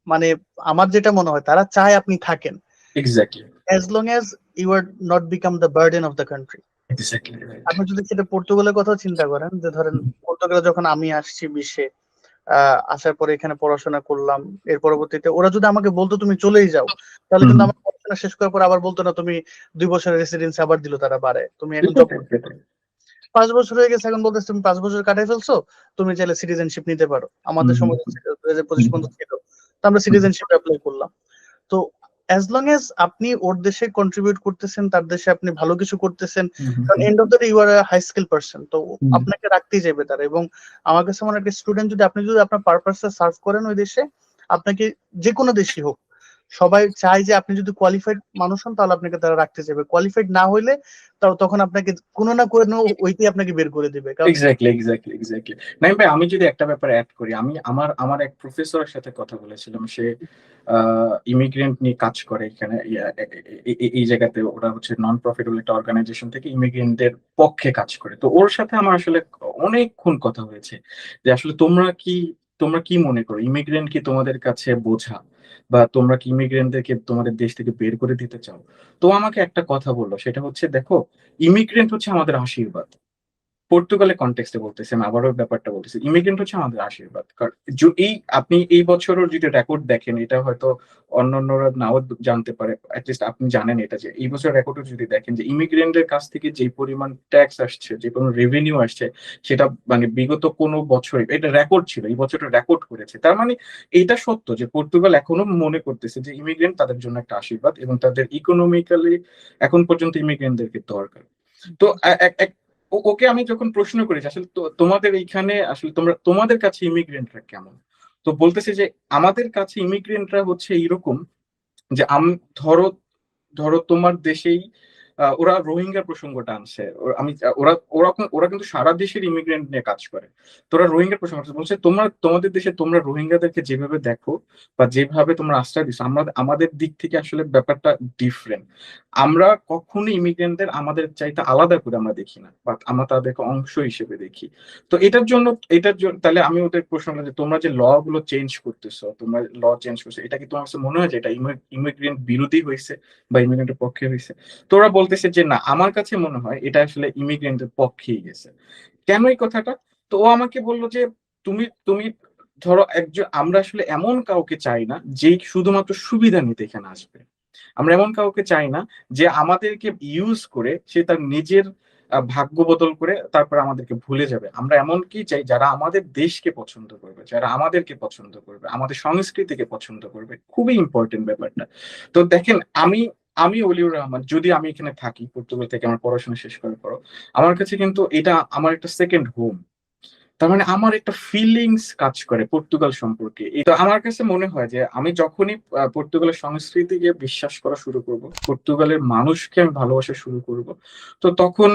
মানে আমার যেটা মনে হয় তারা চায় আপনি থাকেন, exactly, as long as you are not become the burden of the country. Exactly right. আপনি যদি সেটা পর্তুগালের কথা চিন্তা করেন, যে ধরেন পর্তুগালে যখন আমি আসছি বিশ্বে, আসার পরে এখানে পড়াশোনা করলাম, এর পরবর্তীতে ওরা যদি আমাকে বলতো তুমি চলেই যাও, তাহলে হুম, কিন্তু আমার পড়াশোনা শেষ করার পর আবার বলতো না তুমি ২ বছরের রেসিডেন্সি আবার দিল তারা বাড়ে, তুমি এখন জব সেটাই, সেটাই। ৫ বছর হয়ে গেছে, এখন বলতেছে তুমি ৫ বছর কাটাই ফেলছো, তুমি চাইলে সিটিজেনশিপ নিতে পারো। আমাদের হুম, সময় হুম, ২০২৫ হুম, পর্যন্ত ছিল, তো আমরা হুম, সিটিজেনশিপ অ্যাপ্লাই করলাম। তো অ্যাজ লং এজ আপনি ওর দেশে কন্ট্রিবিউট করতেছেন, তার দেশে আপনি ভালো কিছু করতেছেন, হুম, হুম, কারণ হুম, end of the day you are high skill person, তো হুম, আপনাকে রাখতেই যাবে তারা। এবং আমার কাছে মনে হয় একটা স্টুডেন্ট যদি আপনি যদি আপনার পারপাসে সার্ভ করেন ওই দেশে, আপনাকে যে কোনো দেশই হোক, সবাই চায় যে আপনি যদি কোয়ালিফাইড মানুষ হন তাহলে আপনাকে তারা রাখতে যাবে, কোয়ালিফাইড না হইলে তাও তখন আপনাকে কোনো না কোনো ওইটাই আপনাকে বের করে দিবে, কারণ এক্স্যাক্টলি, এক্স্যাক্টলি, এক্স্যাক্টলি। নাইম ভাই, আমি যদি একটা ব্যাপার অ্যাড করি, আমি আমার আমার এক প্রফেসরের সাথে কথা বলেছিলাম। সে ইমিগ্রেন্ট নিয়ে কাজ করে এখানে, এই জায়গাতে। ওরা হচ্ছে নন প্রফিটেবল একটা অর্গানাইজেশন থেকে ইমিগ্রেন্টদের পক্ষে কাজ করে। তো ওর সাথে আমার আসলে অনেকক্ষণ কথা হয়েছে, যে আসলে তোমরা কি মনে করো, ইমিগ্রেন্ট কি তোমাদের কাছে বোঝা, বা তোমরা কি ইমিগ্রেন্টদেরকে তোমাদের দেশ থেকে বের করে দিতে চাও? তো আমাকে একটা কথা বললো, সেটা হচ্ছে, দেখো, ইমিগ্রেন্ট হচ্ছে আমাদের আশীর্বাদ। পর্তুগালের কনটেক্সটে বলতেছি, আমি আবারও ব্যাপারটা বলতেছি, ইমিগ্রেন্ট হচ্ছে আমাদের আশীর্বাদ। কারণ আপনি এই বছরও যদি রেকর্ড দেখেন, এটা হয়তো অন্যান্যরা নাও জানতে পারে, অ্যাটলিস্ট আপনি জানেন এটা, যে এই বছর রেকর্ডও যদি দেখেন, যে ইমিগ্রেন্টের কাছ থেকে যে পরিমাণ ট্যাক্স আসছে, যে কোনো রেভিনিউ আসছে, সেটা মানে বিগত কোনো বছরে এটা রেকর্ড ছিল, এই বছরটা রেকর্ড করেছে। তার মানে এটা সত্য যে পর্তুগাল এখনো মনে করতেছে যে ইমিগ্রেন্ট তাদের জন্য একটা আশীর্বাদ, এবং তাদের ইকোনমিক্যালি এখন পর্যন্ত ইমিগ্রেন্টদেরকে দরকার। তো ওকে আমি যখন প্রশ্ন করি যে আসলে তোমাদের এইখানে আসলে তোমাদের কাছে ইমিগ্রেন্টরা কেমন, তো বলতেছে যে আমাদের কাছে ইমিগ্রেন্টরা হচ্ছে এইরকম, যে ধরো ধরো তোমার দেশেই ওরা রোহিঙ্গা প্রসঙ্গটা আনছে। আমি ওরা ওরা ওরা কিন্তু সারা দেশের ইমিগ্রেন্ট নিয়ে কাজ করে। তো ওরা রোহিঙ্গার প্রসঙ্গ বলছে, তোমরা তোমাদের দেশে তোমরা রোহিঙ্গাদেরকে যেভাবে দেখো বা যেভাবে তোমরা আশ্রয় দিচ্ছ, আমরা আমাদের দিক থেকে আসলে ব্যাপারটা ডিফারেন্ট। আমরা কখনোই ইমিগ্রেন্টদের আমাদের চাইতে আলাদা করে আমরা দেখি না, বাট আমরা তাদেরকে অংশ হিসেবে দেখি। তো এটার জন্য তাহলে আমি ওদের প্রশ্ন করলাম যে তোমরা যে ল গুলো চেঞ্জ করতেছো, তোমরা ল চেঞ্জ করছো, এটা কি তোমার কাছে মনে হয় যে এটা ইমিগ্রেন্ট বিরোধী হয়েছে বা ইমিগ্রেন্টের পক্ষে হয়েছে? তো ওরা বলতেছে যে না, আমার কাছে মনে হয় এটা আসলে ইমিগ্রেন্টের পক্ষেই গেছে। কেন এই কথাটা? তো ও আমাকে বললো যে তুমি তুমি ধরো একজন, আমরা আসলে এমন কাউকে চাই না যে শুধুমাত্র সুবিধা নিতে এখানে আসবে। আমরা এমন কাউকে চাই না যে আমাদেরকে ইউজ করে সে তার নিজের ভাগ্য বদল করে তারপর আমাদেরকে ভুলে যাবে। আমরা এমনকি চাই যারা আমাদের দেশকে পছন্দ করবে, যারা আমাদেরকে পছন্দ করবে, আমাদের সংস্কৃতিকে পছন্দ করবে। খুবই ইম্পর্টেন্ট ব্যাপারটা। তো দেখেন, আমি আমি অলিউর রহমান, যদি আমি এখানে থাকি পর্তুগাল থেকে আমার পড়াশোনা শেষ করার পর, আমার কাছে কিন্তু এটা আমার একটা সেকেন্ড হোম। তার মানে আমার একটা ফিলিংস কাজ করে পর্তুগাল সম্পর্কে। তো আমার কাছে মনে হয় যে আমি যখনই পর্তুগালের সংস্কৃতিকে বিশ্বাস করা শুরু করব, পর্তুগালের মানুষকে আমি ভালোবাসা শুরু করব, তো তখন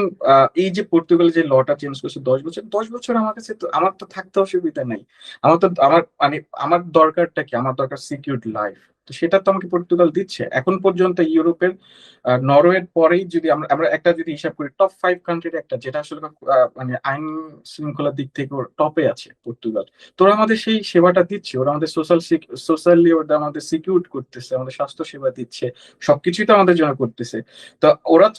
এই যে পর্তুগাল যে লটা চেঞ্জ করছে 10 বছর, 10 বছর আমার কাছে তো আমার তো থাকতে অসুবিধা নাই। আমার মানে আমার দরকারটা কি? আমার দরকার সিকিউরড লাইফ। তো সেটা তো আমাকে পর্তুগাল দিচ্ছে এখন পর্যন্ত। ইউরোপের নরওয়ের পরেই যদি আমরা আমরা একটা যদি হিসাব করি, টপ 5 কান্ট্রির একটা, যেটা আসলে মানে আইন শৃঙ্খলার দিক থেকে টপে আছে পর্তুগাল। তো ওরা আমাদের সেই সেবাটা দিচ্ছে, ওরা আমাদের সোশ্যালি ওরা আমাদের সিকিউর করতেছে, আমাদের স্বাস্থ্য সেবা দিচ্ছে, সবকিছুই তো আমাদের জন্য করতেছে। তো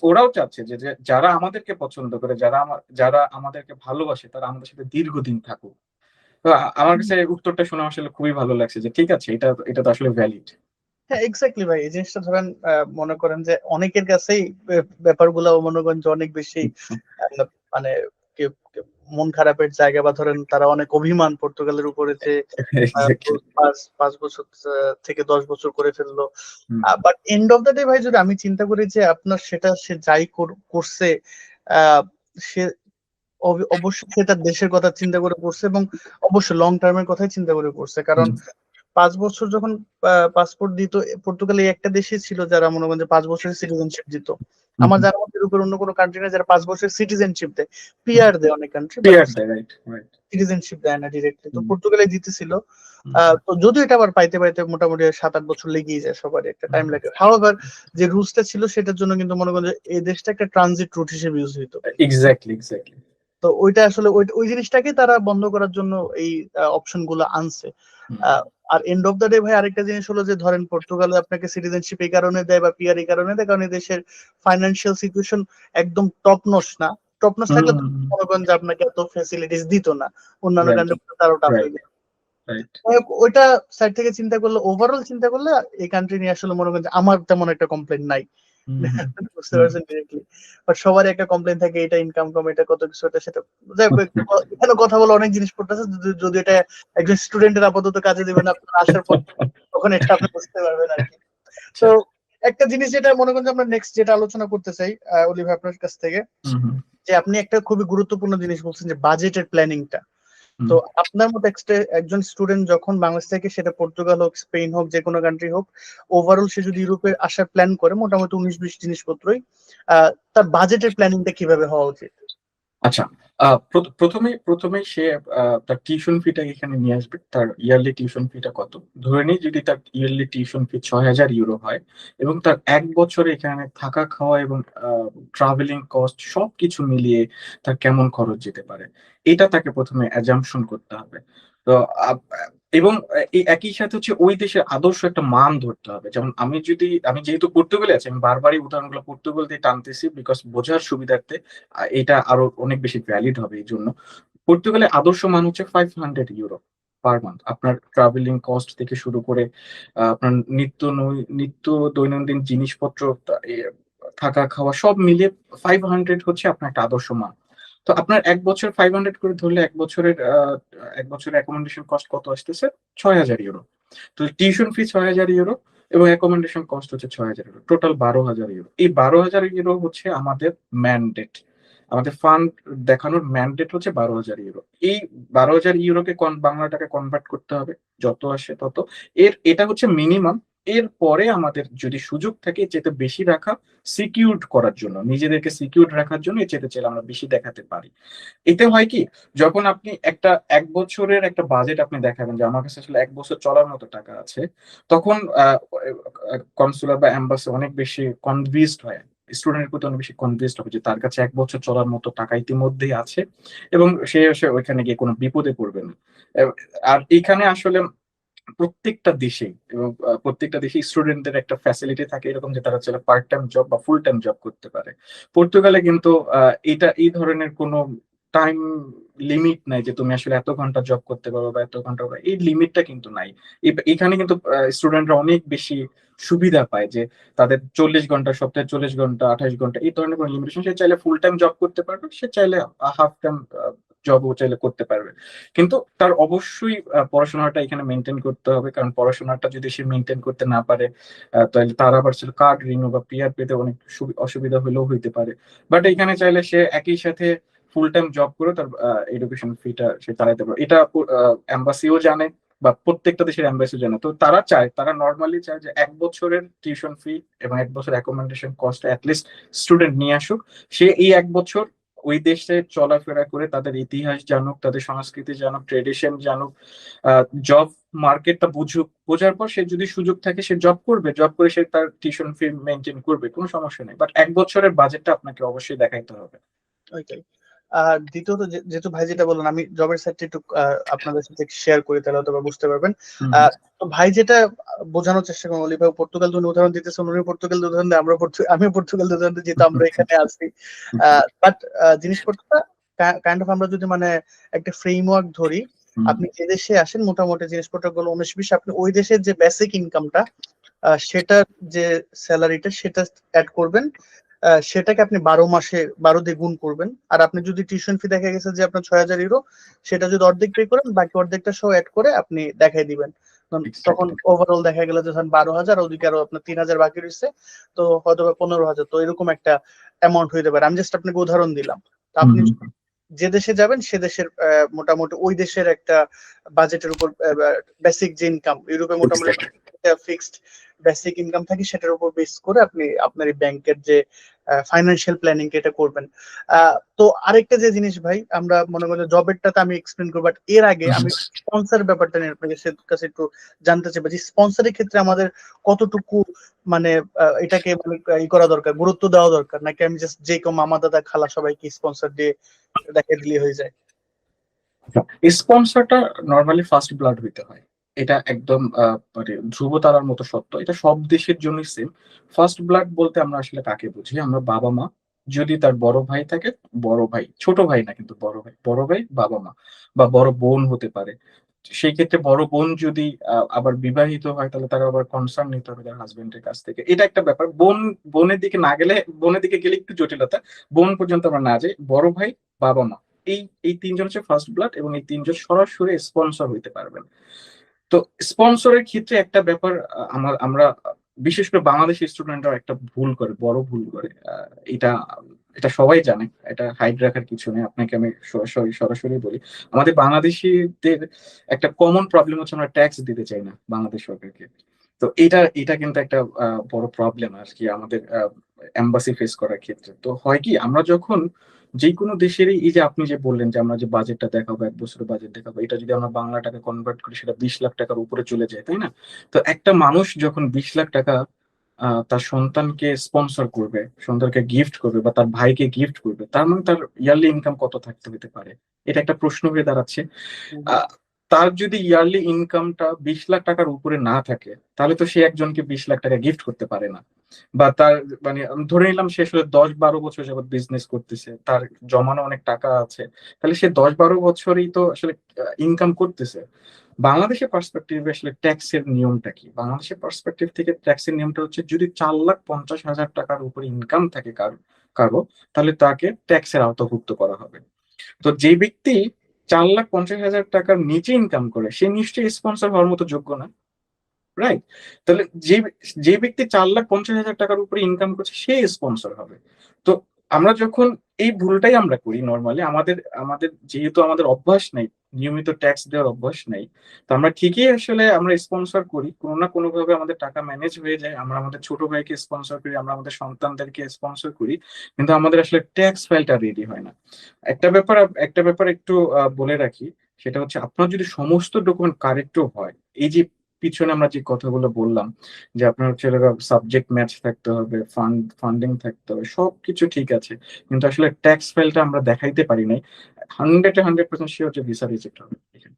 ওরাও চাচ্ছে যে যারা আমাদেরকে পছন্দ করে, যারা আমাদেরকে ভালোবাসে, তারা আমাদের সাথে দীর্ঘদিন থাকুক। তো আমার কাছে উত্তরটা শুনে আসলে খুবই ভালো লাগছে যে ঠিক আছে, এটা এটা তো আসলে ভ্যালিড। হ্যাঁ, এক্স্যাক্টলি ভাই। এই জিনিসটা ধরেন মনে করেন যে অনেকের কাছেই ব্যাপারগুলো মনে করেন যে অনেক বেশি মানে মন খারাপের জায়গা, বা ধরেন তারা অনেক অভিমান পর্তুগালের উপরে যে এক্স্যাক্টলি। 5 বছর থেকে 10 বছর করে ফেললো। But and of the day ভাই, যদি আমি চিন্তা করি যে আপনার সেটা সে যাই করছে, আহ, সে অবশ্যই সে তার দেশের কথা চিন্তা করে করছে, এবং অবশ্যই লং টার্মের কথাই চিন্তা করে করছে। কারণ 5 বছর যখন পাসপোর্ট দিত, পর্তুগাল এই একটা দেশই ছিল যারা মনে করেন যে 5 বছরের সিটিজেনশিপ দিত। আমার জানা মতে ইউরোপের অন্য কোনো কান্ট্রি নেই যারা 5 বছরের সিটিজেনশিপ দেয়। পিআর দেয় অনেক কান্ট্রি, বাট পিয়ার দেয়, রাইট রাইট। সিটিজেনশিপ দেয় না ডিরেক্টলি। তো পর্তুগালে জিতেছিল। তো যদিও এটা আবার পাইতে পাইতে মোটামুটি 7-8 বছর লেগেই যায়, সবারই একটা টাইম লাগে। হাওয়েভার যে রুলসটা ছিল সেটার জন্য কিন্তু মনে করেন যে এই দেশটা একটা ট্রানজিট রুট হিসেবে ইউজ হইতো। Exactly exactly. তো ওইটা আসলে ওই জিনিসটাকে তারা বন্ধ করার জন্য এই অপশন গুলো আনছে। আহ, আর এন্ড অফ দ্য ডে ভাই, আরেকটা জিনিস হলো যে ধরেন পর্তুগালে আপনাকে সিটিজেনশিপ এই কারণে দেয় বা পিআর এই কারণে দেয় কারণ এই দেশের ফাইন্যান্সিয়াল সিচুয়েশন একদম টপ নচ না। টপ নচ থাকলে তো মনে করেন যে আপনাকে এত ফ্যাসিলিটিস দিত না, অন্যান্য রাইট কান্ট্রি তারও টাফ হয়ে রাইট যেত। রাইট। ওইটা সাইড থেকে চিন্তা করলে, ওভারঅল চিন্তা করলে এই কান্ট্রি নিয়ে আসলে মনে করেন যে আমার তেমন একটা কমপ্লেন নাই। বুঝতে পারছেন ডিরেক্টলি। বাট সবারই একটা কমপ্লেন থাকে, এটা ইনকাম কম, এটা কত কিছু, এটা সেটা। যাই হোক, এখানে কথা বলে অনেক জিনিস পড়তেছে, যদি এটা একজন স্টুডেন্টের আপাতত কাজে দিবেন আপনার আসার পর, তখন এটা আপনি বুঝতে পারবেন আর কি। তো একটা জিনিস যেটা মনে করেন যে আমরা নেক্সট যেটা আলোচনা করতে চাই অলিভ আপনার কাছ থেকে, যে আপনি একটা খুবই গুরুত্বপূর্ণ জিনিস বলছেন যে বাজেটের প্ল্যানিংটা। তো আপনার মতো একজন স্টুডেন্ট যখন বাংলাদেশ থেকে, সেটা পর্তুগাল হোক, স্পেন হোক, যে কোনো কান্ট্রি হোক, ওভারঅল সে যদি ইউরোপে আসার প্ল্যান করে, মোটামুটি 19-20 জিনিসপত্রই, তার বাজেটের প্ল্যানিংটা কিভাবে হওয়া উচিত? আচ্ছা, প্রথমে সে তার টিউশন ফিটা এখানে নিয়ে আসবে। তার ইয়ারলি টিউশন ফিটা কত? ধরে নিই যদি তার ইয়ারলি টিউশন ফি 6,000 ইউরো হয়, এবং তার 1 বছরে এখানে থাকা খাওয়া এবং ট্রাভেলিং কস্ট সবকিছু মিলিয়ে তার কেমন খরচ যেতে পারে, এটা তাকে প্রথমে অ্যাজাম্পশন করতে হবে। তো এবং এই একই সাথে হচ্ছে ওই দেশের আদর্শ একটা মান ধরতে হবে। যেমন আমি যেহেতু পর্তুগালে আছি, আমি বারবারই উদাহরণগুলো পর্তুগাল দিয়ে টানতেছি বিকজ বোঝার সুবিধার্থে। এটা আরো অনেক বেশি ভ্যালিড হবে এই জন্য। পর্তুগালে আদর্শ মান হচ্ছে 500 ইউরো পার মান্থ। আপনার ট্রাভেলিং কস্ট থেকে শুরু করে আপনার নিত্য দৈনন্দিন জিনিসপত্র, থাকা খাওয়া সব মিলিয়ে 500 হচ্ছে আপনার একটা আদর্শ মান। তো আপনার 1 বছর 500 করে ধরলে 1 বছরের অ্যাকোমোডেশন কস্ট কত আসতেছে? 6,000 ইউরো। তো টিউশন ফি 6,000 ইউরো এবং অ্যাকোমোডেশন কস্ট হচ্ছে 6,000 ইউরো, টোটাল 12,000 ইউরো। এই 12,000 ইউরো হচ্ছে আমাদের ম্যান্ডেট, আমাদের ফান্ড দেখানোর ম্যান্ডেট হচ্ছে 12,000 ইউরো। এই 12,000 ইউরোকে বাংলা টাকা কনভার্ট করতে হবে, যত আসে তত। এটা হচ্ছে মিনিমাম। এরপরে আমাদের যদি সুযোগ থাকে এর চাইতে বেশি রাখা, সিকিউরড করার জন্য, নিজেদেরকে সিকিউরড রাখার জন্য এর চাইতে চাইলে আমরা বেশি দেখাতে পারি। এতে হয় কি, যখন আপনি একটা 1 বছরের একটা বাজেট আপনি দেখাবেন যে আমার কাছে আসলে 1 বছর চলার মতো টাকা আছে, তখন কনসুলার বা এম্বাসি অনেক বেশি কনভিন্সড হয়, স্টুডেন্টের প্রতি অনেক বেশি কনভিন্সড হবে যে তার কাছে 1 বছর চলার মতো টাকা ইতিমধ্যেই আছে এবং সে ওইখানে গিয়ে কোনো বিপদে পড়বে না। আর এখানে আসলে প্রত্যেকটা দেশেই এবং প্রত্যেকটা দেশে স্টুডেন্টদের একটা ফ্যাসিলিটি থাকে এরকম যে তারা চাইলে পার্ট টাইম জব বা ফুল টাইম জব করতে পারে। পর্তুগালে কিন্তু এটা এই ধরনের কোনো টাইম লিমিট নাই যে তুমি আসলে এত ঘন্টা জব করতে পারো বা এত ঘন্টা, এই লিমিটটা কিন্তু নাই। এখানে কিন্তু স্টুডেন্টরা অনেক বেশি সুবিধা পায় যে তাদের 40 ঘন্টা, সপ্তাহে 40 ঘন্টা, 28 ঘন্টা, এই ধরনের কোনো লিমিটেশন, সে চাইলে ফুল টাইম জব করতে পারবে, সে চাইলে হাফ টাইম জবও চাইলে করতে পারবে। কিন্তু তার অবশ্যই পড়াশোনাটা এখানে মেনটেন করতে হবে, কারণ পড়াশোনাটা যদি সে মেনটেন করতে না পারে তাহলে তার আবার ছিল কার্ড রিনিউ বা পিআর পেতে অনেক অসুবিধা হলেও হইতে পারে। বাট এখানে চাইলে সে একই সাথে ফুল টাইম জব করে তার এডুকেশন ফিটা সে চালাতে পারে। এটা এম্বাসিও জানে বা প্রত্যেকটা দেশের এম্বাসিও জানে। তো তারা নর্মালি চায় যে 1 বছরের টিউশন ফি এবং 1 বছর অ্যাকোমোডেশন কস্ট অ্যাটলিস্ট স্টুডেন্ট নিয়ে আসুক। সে এই 1 বছর ওই দেশে চলাফেরা করে তাদের ইতিহাস জানুক, তাদের সংস্কৃতি জানুক, ট্রেডিশন জানুক, জব মার্কেটটা বুঝুক, বোঝার পর সে যদি সুযোগ থাকে সে জব করবে, জব করে সে তার টিউশন ফি মেনটেন করবে, কোনো সমস্যা নেই। বাট 1 বছরের বাজেটটা আপনাকে অবশ্যই দেখাইতে হবে। ওইটাই। আর দ্বিতীয়ত যেহেতু ভাই যেটা বললেন, আমি জবের সাইডটা একটু আপনাদের সাথে শেয়ার করি, তাহলে হয়তো বুঝতে পারবেন। তো ভাই যেটা বোঝানোর চেষ্টা করেন, অলি ভাই পর্তুগাল তুমি উদাহরণ দিতেছেন, উনি পর্তুগাল উদাহরণ দেয়, আমিও পর্তুগাল উদাহরণ দিই, যেহেতু আমরা এখানে আছি। বাট জিনিসপত্রটা কাইন্ড অফ আমরা যদি মানে একটা ফ্রেমওয়ার্ক ধরি, আপনি যে দেশে আসেন মোটামুটি জিনিসপত্র গুলো 19-20, আপনি ওই দেশের যে বেসিক ইনকামটা, সেটার যে স্যালারিটা সেটা অ্যাড করবেন, সেটাকে আপনি 12 মাসে 12 দিয়ে গুণ করবেন। আর আপনি যদি টিউশন ফি দেখা গেছে যে আপনার 6,000 ইউরো, সেটা যদি অর্ধেক পে করেন, বাকি অর্ধেকটা সহ অ্যাড করে আপনি দেখাই দিবেন। তখন ওভারঅল দেখা গেল যে 12,000, ওদিকে আরো আপনার 3,000 বাকি রয়েছে, তো হয়তো 15,000, তো এরকম একটা অ্যামাউন্ট হইতে পারে। আমি জাস্ট আপনাকে উদাহরণ দিলাম। তো আপনি যে দেশে যাবেন সে দেশের মোটামুটি ওই দেশের একটা বাজেটের উপর বেসিক যে ইনকাম, ইউরোপে মোটামুটি ফিক্সড বেসিক ইনকাম থাকে, সেটার উপর বেস করে আপনি আপনার এই ব্যাংকের যে ফাইন্যান্সিয়াল প্ল্যানিং এটা করবেন। তো আরেকটা যে জিনিস ভাই, আমরা মনে করি জবেরটাতে আমি এক্সপ্লেন করবো, বাট এর আগে আমি স্পন্সর ব্যাপারটা নিয়ে আপনাদের কাছে একটু জানতে চাই, যে স্পন্সরের ক্ষেত্রে আমাদের কতটুকু মানে এটাকে মানে ই করা দরকার, গুরুত্ব দেওয়া দরকার, নাকি আমি জাস্ট যে কেউ মামা দাদা খালা সবাইকে স্পন্সর দিয়ে দেখা দিলে হয়ে যায়? স্পন্সরটা নর্মালি ফার্স্ট ব্লাড হইতে হয়, এটা একদম মানে ধ্রুব তারার মতো সত্য, এটা সব দেশের জন্য সেম। ফার্স্ট ব্লাড বলতে আমরা আসলে কাকে বুঝি, আমরা বাবা মা, যদি তার বড় ভাই থাকে, বড় ভাই, ছোট ভাই না কিন্তু বড় ভাই, বড় ভাই, বাবা মা, বা বড় বোন হতে পারে। সেই ক্ষেত্রে বড় বোন যদি আবার বিবাহিত হয় তাহলে তারা আবার কনসার্ন নিতে হবে তার হাজবেন্ডের কাছ থেকে, এটা একটা ব্যাপার। বোনের দিকে না গেলে, বোনের দিকে গেলে একটু জটিলতা, বোন পর্যন্ত আমরা না যাই, বড় ভাই, বাবা মা, এই এই তিনজন হচ্ছে ফার্স্ট ব্লাড এবং এই তিনজন সরাসরি স্পন্সর হইতে পারবেন। তো স্পন্সরের ক্ষেত্রে একটা ব্যাপার, আমরা বিশেষ করে বাংলাদেশি স্টুডেন্টরা একটা ভুল করে, বড় ভুল করে, এটা এটা সবাই জানে, এটা হাইড রাখার কিছু নেই, আপনাকে আমি সরাসরি সরাসরি বলি। আমাদের বাংলাদেশিদের একটা কমন প্রবলেম হচ্ছে আমরা ট্যাক্স দিতে চাই না বাংলাদেশ সরকারকে। তো এটা কিন্তু একটা বড় প্রবলেম আর কি আমাদের এম্বাসি ফেস করার ক্ষেত্রে। তো হয় কি, আমরা যখন যে কোনো দেশেরই, এই যে আপনি যে বললেন যে আমরা যে বাজেটটা দেখাবো, 1 বছরের বাজেট দেখাবো, এটা যদি আমরা বাংলা টাকা কনভার্ট করি সেটা 20 লাখ টাকার উপরে চলে যায়, তাই না? তো একটা মানুষ যখন 20 লাখ টাকা তার সন্তানকে স্পন্সর করবে, সন্তানকে গিফট করবে বা তার ভাইকে গিফট করবে, তার মানে তার ইয়ারলি ইনকাম কত থাকতে হতে পারে, এটা একটা প্রশ্ন হয়ে দাঁড়াচ্ছে। আহ, তার যদি ইয়ারলি ইনকামটা 20 লাখ টাকার উপরে না থাকে তাহলে তো সে একজনকে 20 লাখ টাকা গিফট করতে পারে না। বা তার মানে আমি ধরে নিলাম সে আসলে 10-12 বছর যাবত বিজনেস করতেছে, তার জমানো অনেক টাকা আছে, তাহলে সে 10-12 বছরই তো আসলে ইনকাম করতেছে। বাংলাদেশের পার্সপেক্টিভে আসলে ট্যাক্সের নিয়মটা কি, বাংলাদেশের পার্সপেক্টিভ থেকে ট্যাক্সের নিয়মটা হচ্ছে যদি 4,50,000 টাকার উপরে ইনকাম থাকে কারো কারো তাহলে তাকে ট্যাক্সের আওতাভুক্ত করা হবে। তো যে ব্যক্তি 4,50,000 টাকার নিচে ইনকাম করে সে নিশ্চয়ই স্পন্সর হওয়ার মতো যোগ্য না, রাইট? তাহলে যে যে ব্যক্তি 4,50,000 টাকার উপরে ইনকাম করছে সে স্পন্সর হবে। তো আমরা যখন এই ভুলটাই আমরা করি নর্মালি, আমাদের আমাদের যেহেতু আমাদের অভ্যাস নাই নিয়মিত ট্যাক্স দেওয়ার অভ্যাস নেই। তো আমরা ঠিকই আসলে আমরা স্পন্সর করি। কোনো না কোনোভাবে আমাদের টাকা ম্যানেজ হয়ে যায়। আমরা আমাদের ছোট ভাইকে স্পন্সর করি, আমরা আমাদের সন্তানদেরকে স্পন্সর করি। কিন্তু আমাদের আসলে ট্যাক্স ফাইলটা রেডি হয় না। একটা ব্যাপার একটু বলে রাখি। সেটা হচ্ছে আপনার যদি সমস্ত ডকুমেন্ট কারেক্টও হয়, এই যে পিছনে আমরা যে কথাগুলো বললাম যে আপনার হচ্ছে হলো সাবজেক্ট ম্যাচ থাকতে হবে, ফান্ডিং থাকতে হবে। সবকিছু ঠিক আছে। কিন্তু আসলে ট্যাক্স ফাইলটা আমরা দেখাইতে পারি নাই। 100 এ 100% সিওর যে ভিসা রিজেক্ট হবে এখানে।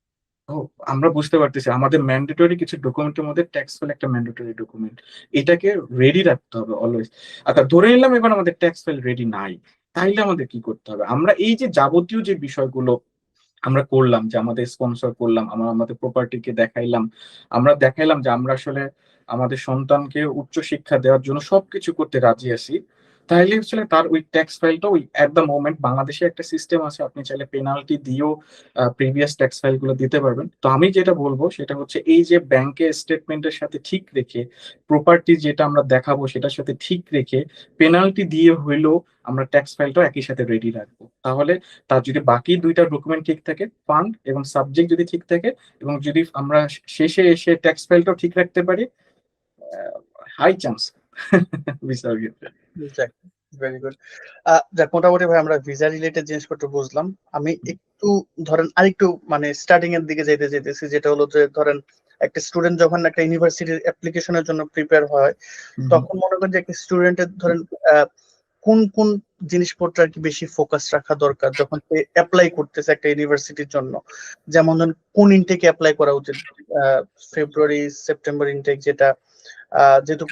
তো আমরা বুঝতে পারতেছি আমাদের ম্যান্ডেটরি কিছু ডকুমেন্টের মধ্যে ট্যাক্স ফাইল একটা ম্যান্ডেটরি ডকুমেন্ট। এটাকে রেডি রাখতে হবে অলওয়েজ। আচ্ছা ধরে নিলাম এবার আমাদের ট্যাক্স ফাইল রেডি নাই। তাইলে আমাদের কি করতে হবে? আমরা এই যে যাবতীয় যে বিষয়গুলো আমরা করলাম যে আমাদের স্পন্সর করলাম, আমরা আমাদের প্রপার্টিকে দেখাইলাম, আমরা দেখাইলাম যে আমরা আসলে আমাদের সন্তানকে উচ্চ শিক্ষা দেওয়ার জন্য সবকিছু করতে রাজি আছি। তাইলে আসলে তার ওই ট্যাক্স ফাইলটা ওই এট দ্য মোমেন্ট বাংলাদেশে একটা সিস্টেম আছে, আপনি চাইলে পেনাল্টি দিয়েও প্রিভিয়াস ট্যাক্স ফাইল গুলো দিতে পারবেন। তো আমি যেটা বলবো সেটা হচ্ছে এই যে ব্যাংকের স্টেটমেন্টের সাথে ঠিক রেখে প্রপার্টি যেটা আমরা দেখাবো সেটার সাথে ঠিক রেখে পেনাল্টি দিয়ে হইলেও আমরা ট্যাক্স ফাইলটাও একই সাথে রেডি রাখবো। তাহলে তার যদি বাকি দুইটা ডকুমেন্ট ঠিক থাকে, ফান্ড এবং সাবজেক্ট যদি ঠিক থাকে, এবং যদি আমরা শেষে এসে ট্যাক্স ফাইলটাও ঠিক রাখতে পারি, হাই চান্স ভিসার ক্ষেত্রে। Very good. যাক, মোটামুটি ভাই আমরা ভিসা রিলেটেড জিনিসপত্র বুঝলাম। আমি একটু ধরেন আরেকটু মানে স্টার্টিং এর দিকে যেতেছি, যেটা হলো যে ধরেন একটা স্টুডেন্ট যখন একটা ইউনিভার্সিটির অ্যাপ্লিকেশনের জন্য প্রিপেয়ার হয়, তখন মনে করেন যে একটা স্টুডেন্টের ধরেন কোন কোন জিনিসপত্র আর কি বেশি ফোকাস রাখা দরকার যখন সে অ্যাপ্লাই করতেছে একটা ইউনিভার্সিটির জন্য? যেমন ধরেন কোন ইনটেকে অ্যাপ্লাই করা উচিত? ফেব্রুয়ারি সেপ্টেম্বর ইনটেক, যেটা যেহেতু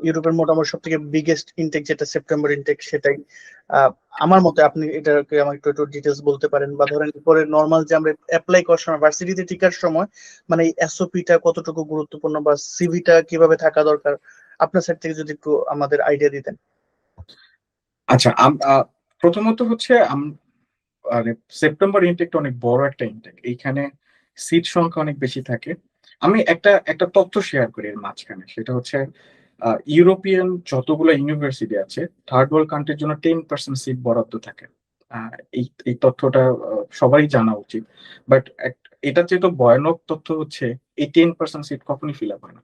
ইউরোপের মোটামুটি সব থেকে বিগেস্ট ইনটেক যেটা সেপ্টেম্বর ইনটেক, সেটাই আমার মতে। আপনি এটাকে আমার একটু একটু ডিটেলস বলতে পারেন, বা ধরেন পরে নর্মাল যে আমরা অ্যাপ্লাই করার সময় ভার্সিটিতে টিকার সময় মানে এই এসওপিটা কতটুকু গুরুত্বপূর্ণ, বা সিভিটা কিভাবে থাকা দরকার, আপনার সাইড থেকে যদি একটু আমাদের আইডিয়া দিতেন। আচ্ছা, প্রথমত হচ্ছে মানে সেপ্টেম্বর ইনটেকটা অনেক বড় একটা ইনটেক। এইখানে সিট সংখ্যা অনেক বেশি থাকে। আমি একটা তথ্য শেয়ার করি এর মাঝখানে, সেটা হচ্ছে ইউরোপিয়ান যতগুলো ইউনিভার্সিটি আছে, থার্ড ওয়ার্ল্ড কান্ট্রির জন্য 10% সিট বরাদ্দ থাকে। এই তথ্যটা সবারই জানা উচিত। বাট এটা যেহেতু ভয়ানক তথ্য হচ্ছে, এই 10% সিট কখনই ফিল আপ হয় না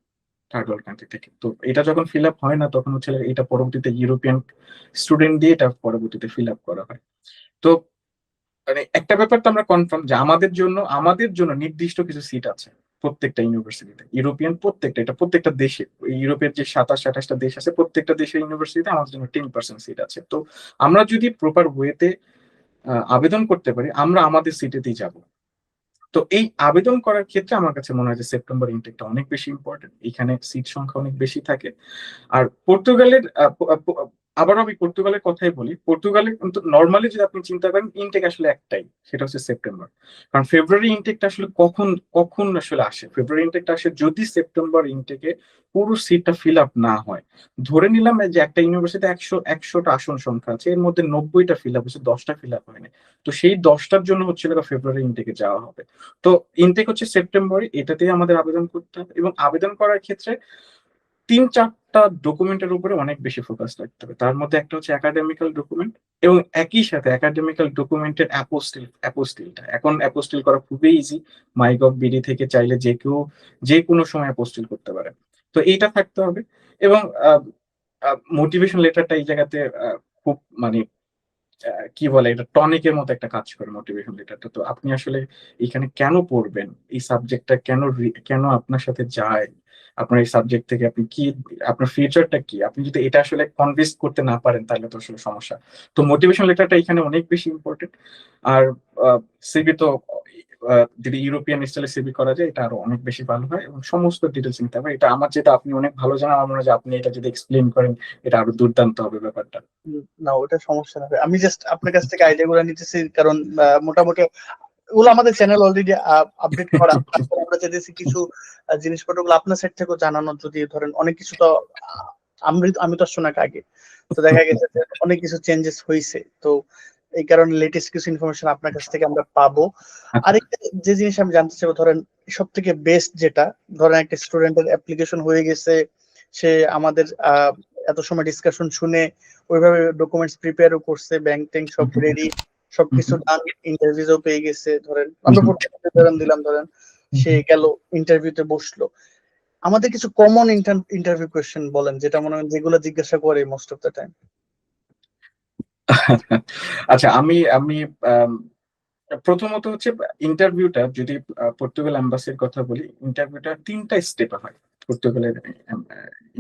থার্ড ওয়ার্ল্ড কান্ট্রি থেকে। তো এটা যখন ফিল আপ হয় না, তখন হচ্ছে এটা পরবর্তীতে ইউরোপিয়ান স্টুডেন্ট দিয়ে এটা পরবর্তীতে ফিল আপ করা হয়। তো মানে একটা ব্যাপার তো আমরা কনফার্ম যে আমাদের জন্য নির্দিষ্ট কিছু সিট আছে প্রত্যেকটা ইউনিভার্সিটিতে, ইউরোপিয়ান প্রত্যেকটা, এটা প্রত্যেকটা দেশে, ইউরোপের যে 27-28টা দেশ আছে প্রত্যেকটা দেশের ইউনিভার্সিটিতে আমাদের জন্য 10% সিট আছে। তো আমরা যদি প্রপার ওয়েতে আবেদন করতে পারি, আমরা আমাদের সিটেতেই যাব। তো এই আবেদন করার ক্ষেত্রে আমার কাছে মনে হয় যে সেপ্টেম্বর ইনটেকটা অনেক বেশি ইম্পর্টেন্ট। এখানে সিট সংখ্যা অনেক বেশি থাকে। আর পর্তুগালের আবার আমি পর্তুগালের কথাই বলি। পর্তুগালে কিন্তু নরমালি যদি আপনি চিন্তা করেন ইনটেক আসলে একটাই, সেটা হচ্ছে সেপ্টেম্বর। কারণ ফেব্রুয়ারি ইনটেকটা আসলে কখন কখন আসলে আসে? ফেব্রুয়ারি ইনটেকটা আসে যদি সেপ্টেম্বর ইনটেকে পুরো সিটটা ফিল আপ না হয়। ধরে নিলাম যে একটা ইউনিভার্সিটিতে 100টা আসন সংখ্যা আছে, এর মধ্যে 90টা ফিল আপ হচ্ছে, 10টা ফিল আপ হয়নি। তো সেই 10টার জন্য হচ্ছে ফেব্রুয়ারি ইনটেকে যাওয়া হবে। তো ইনটেক হচ্ছে সেপ্টেম্বরে, এটাতেই আমাদের আবেদন করতে হবে। এবং আবেদন করার ক্ষেত্রে 3-4টা ডকুমেন্টের উপরে অনেক বেশি ফোকাস রাখতে হবে। তার মধ্যে একটা হচ্ছে একাডেমিক্যাল ডকুমেন্ট, এবং একই সাথে একাডেমিক্যাল ডকুমেন্টের অ্যাপোস্টিলটা এখন অ্যাপোস্টিল করা খুবই ইজি। মাইগভ বিডি থেকে চাইলে যে কেউ যে কোনো সময় অ্যাপোস্টিল করতে পারে। তো এইটা থাকতে হবে। এবং মোটিভেশন লেটারটা এই জায়গাতে খুব মানে কি বলে, এটা টনিকের মতো একটা কাজ করে মোটিভেশন লেটারটা। তো আপনি আসলে এখানে কেন পড়বেন, এই সাবজেক্টটা কেন আপনার সাথে যায়, আপনার এই সাবজেক্ট থেকে আপনি কি, আপনার ফিউচারটা কি, আপনি যদি এটা আসলে কনভিন্স করতে না পারেন তাহলে তো আসলে সমস্যা। তো মোটিভেশন লেটারটা এখানে অনেক বেশি ইম্পর্টেন্ট। আর সিভি তো যদি ইউরোপিয়ান স্টাইলে সিভি করা যায় এটা আরো অনেক বেশি ভালো হয়, এবং সমস্ত ডিটেলস নিতে হবে। এটা আমার, যেটা আপনি অনেক ভালো জানেন, আমার মনে হয় যে আপনি এটা যদি এক্সপ্লেন করেন এটা আরো দুর্দান্ত হবে ব্যাপারটা। না, ওটা সমস্যা না। আমি জাস্ট আপনার কাছ থেকে আইডিয়া গুলো নিতেছি, কারণ মোটামুটি ওগুলো আমাদের চ্যানেল অলরেডি আপডেট করা। তারপর আমরা চাইতেছি কিছু জিনিসপত্র গুলো আপনার সাইড থেকেও জানানো। যদি ধরেন অনেক কিছু তো আমি তো শোনা আগে, তো দেখা গেছে যে অনেক কিছু চেঞ্জেস হয়েছে। তো এই কারণে লেটেস্ট কিছু ইনফরমেশন আপনার কাছ থেকে আমরা পাবো। আরেকটা যে জিনিস আমি জানতে চাইবো, ধরেন সব থেকে বেস্ট যেটা, ধরেন একটা স্টুডেন্টের অ্যাপ্লিকেশন হয়ে গেছে, সে আমাদের এত সময় ডিসকাশন শুনে ওইভাবে ডকুমেন্টস প্রিপেয়ারও করছে, ব্যাংক ট্যাঙ্ক সব রেডি, সবকিছু ডান, ইন্টারভিউও পেয়ে গেছে, ধরেন আমরা প্রথমে দিলাম, ধরেন সে গেল ইন্টারভিউতে বসলো, আমাদের কিছু কমন ইন্টারভিউ কোয়েশ্চেন বলেন যেটা মনে হয় যেগুলো জিজ্ঞাসা করে মোস্ট অফ দ্য টাইম। আচ্ছা, আমি আমি আম, প্রথমত হচ্ছে ইন্টারভিউটা যদি পর্তুগাল এম্বাসির কথা বলি, ইন্টারভিউটা 3টা স্টেপে হয় পর্তুগালের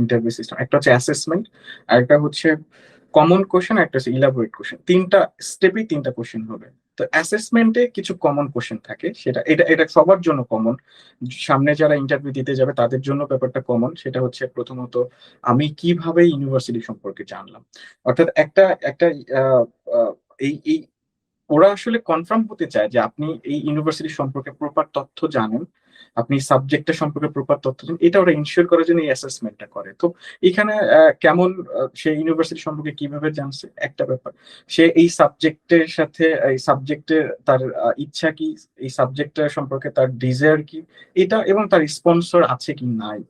ইন্টারভিউ সিস্টেম। একটা হচ্ছে অ্যাসেসমেন্ট, আর একটা হচ্ছে কমন কোশ্চেন, একটা হচ্ছে ইলাবোরেট কোশ্চেন। 3টা স্টেপেই 3টা কোশ্চেন হবে। তো অ্যাসেসমেন্টে কিছু কমন কোশ্চেন থাকে, সেটা এটা এটা সবার জন্য কমন, সামনে যারা ইন্টারভিউ দিতে যাবে তাদের জন্য ব্যাপারটা কমন। সেটা হচ্ছে প্রথমত আমি কিভাবে ইউনিভার্সিটি সম্পর্কে জানলাম, অর্থাৎ একটা একটা আহ, আহ, এই এই ওরা আসলে কনফার্ম হতে চায় যে আপনি এই ইউনিভার্সিটি সম্পর্কে প্রপার তথ্য জানেন, আপনি সাবজেক্টের সম্পর্কে প্রপার তথ্য জানেন। এটা ওরা ইনশিওর করার জন্য এই অ্যাসেসমেন্টটা করে। তো এখানে কেমন সে ইউনিভার্সিটি সম্পর্কে কিভাবে জানছে একটা ব্যাপার, সে এই সাবজেক্টের সাথে এই সাবজেক্টের তার ইচ্ছা কি, এই সাবজেক্টের সম্পর্কে তার ডিজায়ার কি, এটা, এবং তার স্পন্সর আছে কি নাই।